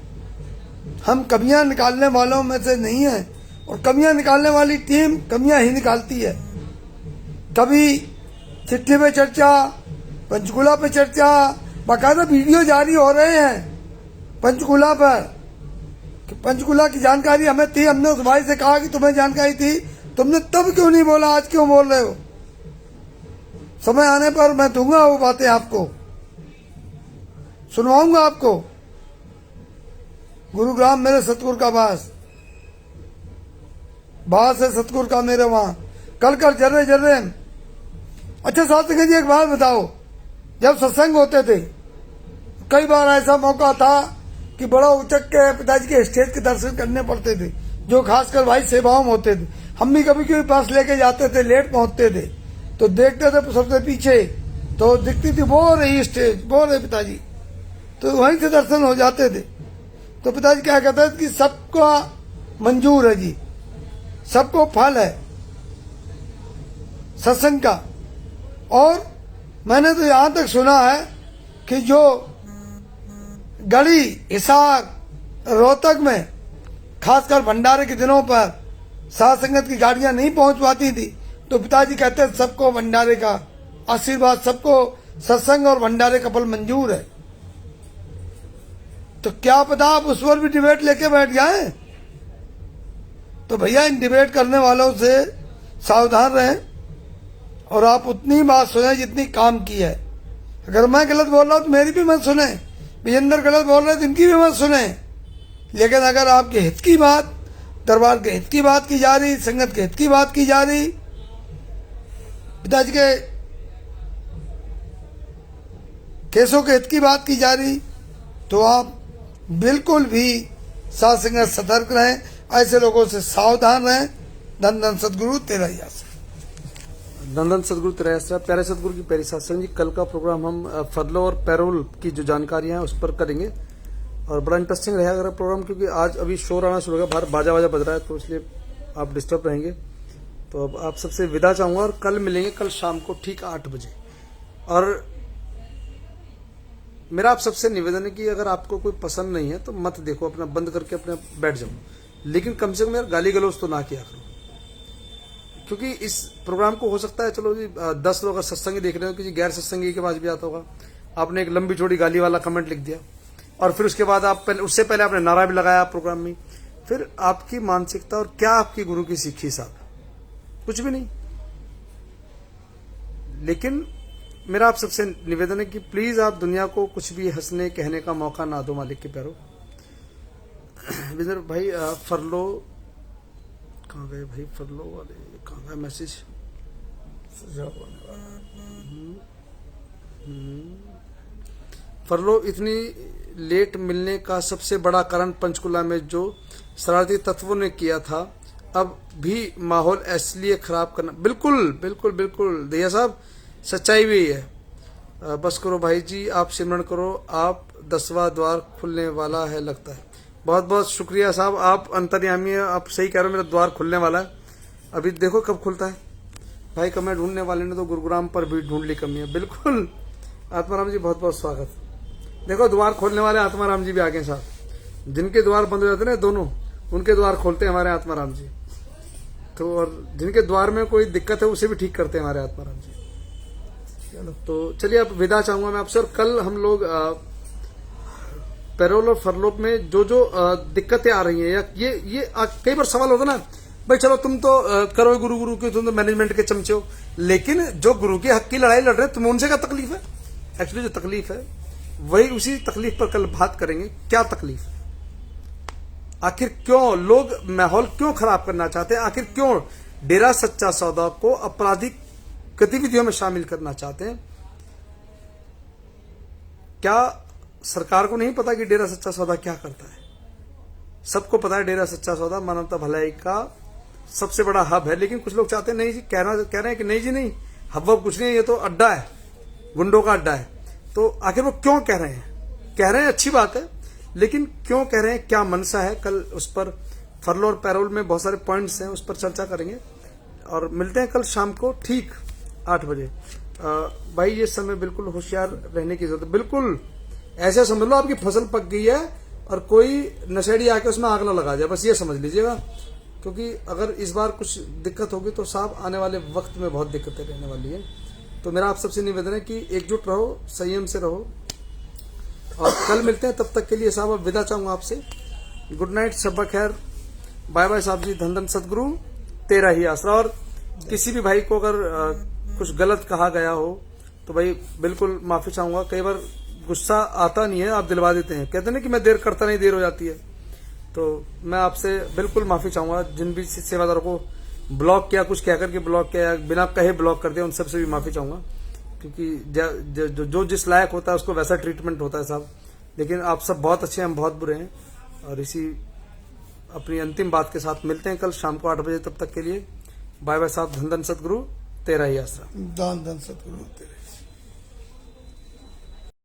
हम कमियां निकालने वालों में से नहीं है, और कमियां निकालने वाली टीम कमियां ही निकालती है। कभी चिट्ठी पे चर्चा, पंचकूला पे चर्चा, बाकायदा वीडियो जारी हो रहे हैं पंचकूला पर। पंचकूला की जानकारी हमें थी, हमने उस भाई से कहा कि तुम्हें जानकारी थी, तुमने तब क्यों नहीं बोला, आज क्यों बोल रहे हो? समय आने पर मैं दूंगा वो बातें, आपको सुनवाऊंगा। आपको गुरुग्राम मेरे सतगुरु का बास है, सतगुरु का मेरे वहां कल जर्रे। अच्छा साथ जी एक बात बताओ, जब सत्संग होते थे कई बार ऐसा मौका था कि बड़ा उचक के पिताजी के स्टेज के दर्शन करने पड़ते थे, जो खासकर भाई सेवाओं में होते थे। हम भी कभी कभी पास लेके जाते थे, लेट पहुंचते थे, तो देखते थे सबसे पीछे तो दिखती थी वो रही स्टेज, वो रहे पिताजी, तो वहीं से दर्शन हो जाते थे। तो पिताजी क्या कहते थे कि सबका मंजूर है जी, सबको फल है सत्संग का। और मैंने तो यहां तक सुना है कि जो गढ़ी, हिसार, रोहतक में खासकर भंडारे के दिनों पर साध संगत की गाड़ियां नहीं पहुंच पाती थी, तो पिताजी कहते हैं सबको भंडारे का आशीर्वाद, सबको सत्संग और भंडारे का फल मंजूर है। तो क्या पता आप उस पर भी डिबेट लेके बैठ जाएं? तो भैया इन डिबेट करने वालों से सावधान रहें, और आप उतनी बात सुने जितनी काम की है। अगर मैं गलत बोल रहा हूँ तो मेरी भी मत सुने, विजेंद्र गलत बोल रहे तो इनकी भी मत सुने। लेकिन अगर आपके हित की बात, दरबार के हित की बात की जा रही, संगत के हित की बात की जा रही, पिताजी के केसों के हित की बात की जा रही, तो आप बिल्कुल भी साध संगत सतर्क रहें, ऐसे लोगों से सावधान रहें। धन धन सदगुरु तेरा ही आश्रय। नंदन सदगुरु तेरा आसरा। प्यारे सदगुरु की प्यारी सत्संग जी, कल का प्रोग्राम हम फरलो और पैरोल की जो जानकारियां हैं उस पर करेंगे और बड़ा इंटरेस्टिंग रहेगा अगर प्रोग्राम, क्योंकि आज अभी शोर आना शुरू हो गया, बाहर बाजा बाजा बज रहा है, तो इसलिए आप डिस्टर्ब रहेंगे। तो अब आप सबसे विदा चाहूंगा और कल मिलेंगे, कल शाम को ठीक 8 बजे। और मेरा आप सबसे निवेदन है कि अगर आपको कोई पसंद नहीं है तो मत देखो, अपना बंद करके अपने बैठ जाओ, लेकिन कम से कम यार गाली गलौज तो ना किया करो। क्योंकि इस प्रोग्राम को हो सकता है चलो जी 10 लोग अगर सत्संगी देख रहे हो, किसी गैर सत्संगी के पास भी आता होगा, आपने एक लंबी चौड़ी गाली वाला कमेंट लिख दिया और फिर उसके बाद आप पहले, उससे पहले आपने नारा भी लगाया प्रोग्राम में, फिर आपकी मानसिकता और क्या आपकी गुरु की सीखी साहब, कुछ भी नहीं। लेकिन मेरा आप सबसे निवेदन है कि प्लीज आप दुनिया को कुछ भी हंसने कहने का मौका ना दो मालिक के प्यारो। विजय भाई फरलो कहाँ गए भाई, फरलो वाले कहाँ गए मैसेज? फरलो इतनी लेट मिलने का सबसे बड़ा कारण पंचकुला में जो शरारती तत्वों ने किया था, अब भी माहौल इसलिए खराब करना। बिल्कुल बिल्कुल बिल्कुल दया साहब, सच्चाई भी है। बस करो भाई जी, आप सिमरन करो, आप 10वां द्वार खुलने वाला है लगता है। बहुत बहुत शुक्रिया साहब, आप अंतर्यामी है, आप सही कह रहे हो, मेरा द्वार खुलने वाला है। अभी देखो कब खुलता है भाई। कमेंट ढूंढने वाले ने तो गुरुग्राम पर भी ढूंढ ली कमियां। बिल्कुल आत्माराम जी, बहुत बहुत स्वागत। देखो द्वार खोलने वाले आत्माराम जी भी आ गए साहब। जिनके द्वार बंद हो जाते ना दोनों, उनके द्वार खोलते हैं हमारे आत्माराम जी। तो और जिनके द्वार में कोई दिक्कत है उसे भी ठीक करते हैं हमारे आत्माराम जी। तो चलिए अब विदा चाहूंगा मैं आपसे। और कल हम लोग पैरोल और फरलोप में जो जो दिक्कतें आ रही हैं, या ये कई बार सवाल होता ना भाई, चलो तुम तो करो गुरु गुरु की, तुम तो मैनेजमेंट के चमचे हो, लेकिन जो गुरु के हक की लड़ाई लड़ रहे हैं तुम्हें उनसे क्या तकलीफ है? एक्चुअली जो तकलीफ है वही, उसी तकलीफ पर कल बात करेंगे। क्या तकलीफ, आखिर क्यों लोग माहौल क्यों खराब करना चाहते हैं, आखिर क्यों डेरा सच्चा सौदा को आपराधिक गतिविधियों में शामिल करना चाहते हैं? क्या सरकार को नहीं पता कि डेरा सच्चा सौदा क्या करता है? सबको पता है डेरा सच्चा सौदा मानवता भलाई का सबसे बड़ा हब है, लेकिन कुछ लोग चाहते हैं नहीं जी, कह रहे हैं कि नहीं जी नहीं, हब वब कुछ नहीं, ये तो अड्डा है, गुंडों का अड्डा है। तो आखिर वो क्यों कह रहे हैं? कह रहे हैं अच्छी बात है, लेकिन क्यों कह रहे हैं, क्या मनसा है? कल उस पर फरलो और पैरोल में बहुत सारे पॉइंट्स हैं, उस पर चर्चा करेंगे और मिलते हैं कल शाम को ठीक 8 बजे। भाई ये समय बिल्कुल होशियार रहने की जरूरत है। बिल्कुल ऐसे समझ लो आपकी फसल पक गई है और कोई नशेड़ी आके उसमें आग ना लगा जाए, बस ये समझ लीजिएगा। क्योंकि अगर इस बार कुछ दिक्कत होगी तो साहब आने वाले वक्त में बहुत दिक्कतें रहने वाली है। तो मेरा आप सबसे निवेदन है कि एकजुट रहो, संयम से रहो और कल मिलते हैं। तब तक के लिए साहब अब विदा चाहूंगा आपसे। गुड नाइट, शब्बा खैर, बाय बाय साहब जी। धन धन सदगुरु तेरा ही आसरा। और किसी भी भाई को अगर कुछ गलत कहा गया हो तो भाई बिल्कुल माफी चाहूंगा। कई बार गुस्सा आता नहीं है, आप दिलवा देते हैं, कहते हैं ना कि मैं देर करता नहीं, देर हो जाती है। तो मैं आपसे बिल्कुल माफी चाहूंगा। जिन भी सेवादारों को ब्लॉक किया, कुछ कहकर के ब्लॉक किया या बिना कहे ब्लॉक कर दिया, उन सबसे भी माफी चाहूंगा। क्योंकि जो जिस लायक होता है उसको वैसा ट्रीटमेंट होता है साहब। लेकिन आप सब बहुत अच्छे हैं, हम बहुत बुरे हैं। और इसी अपनी अंतिम बात के साथ मिलते हैं कल शाम को 8 बजे। तब तक के लिए बाय बाय साहब। धन धन सतगुरु तेरा ही आसरा। धन धन सतगुरु तेरा।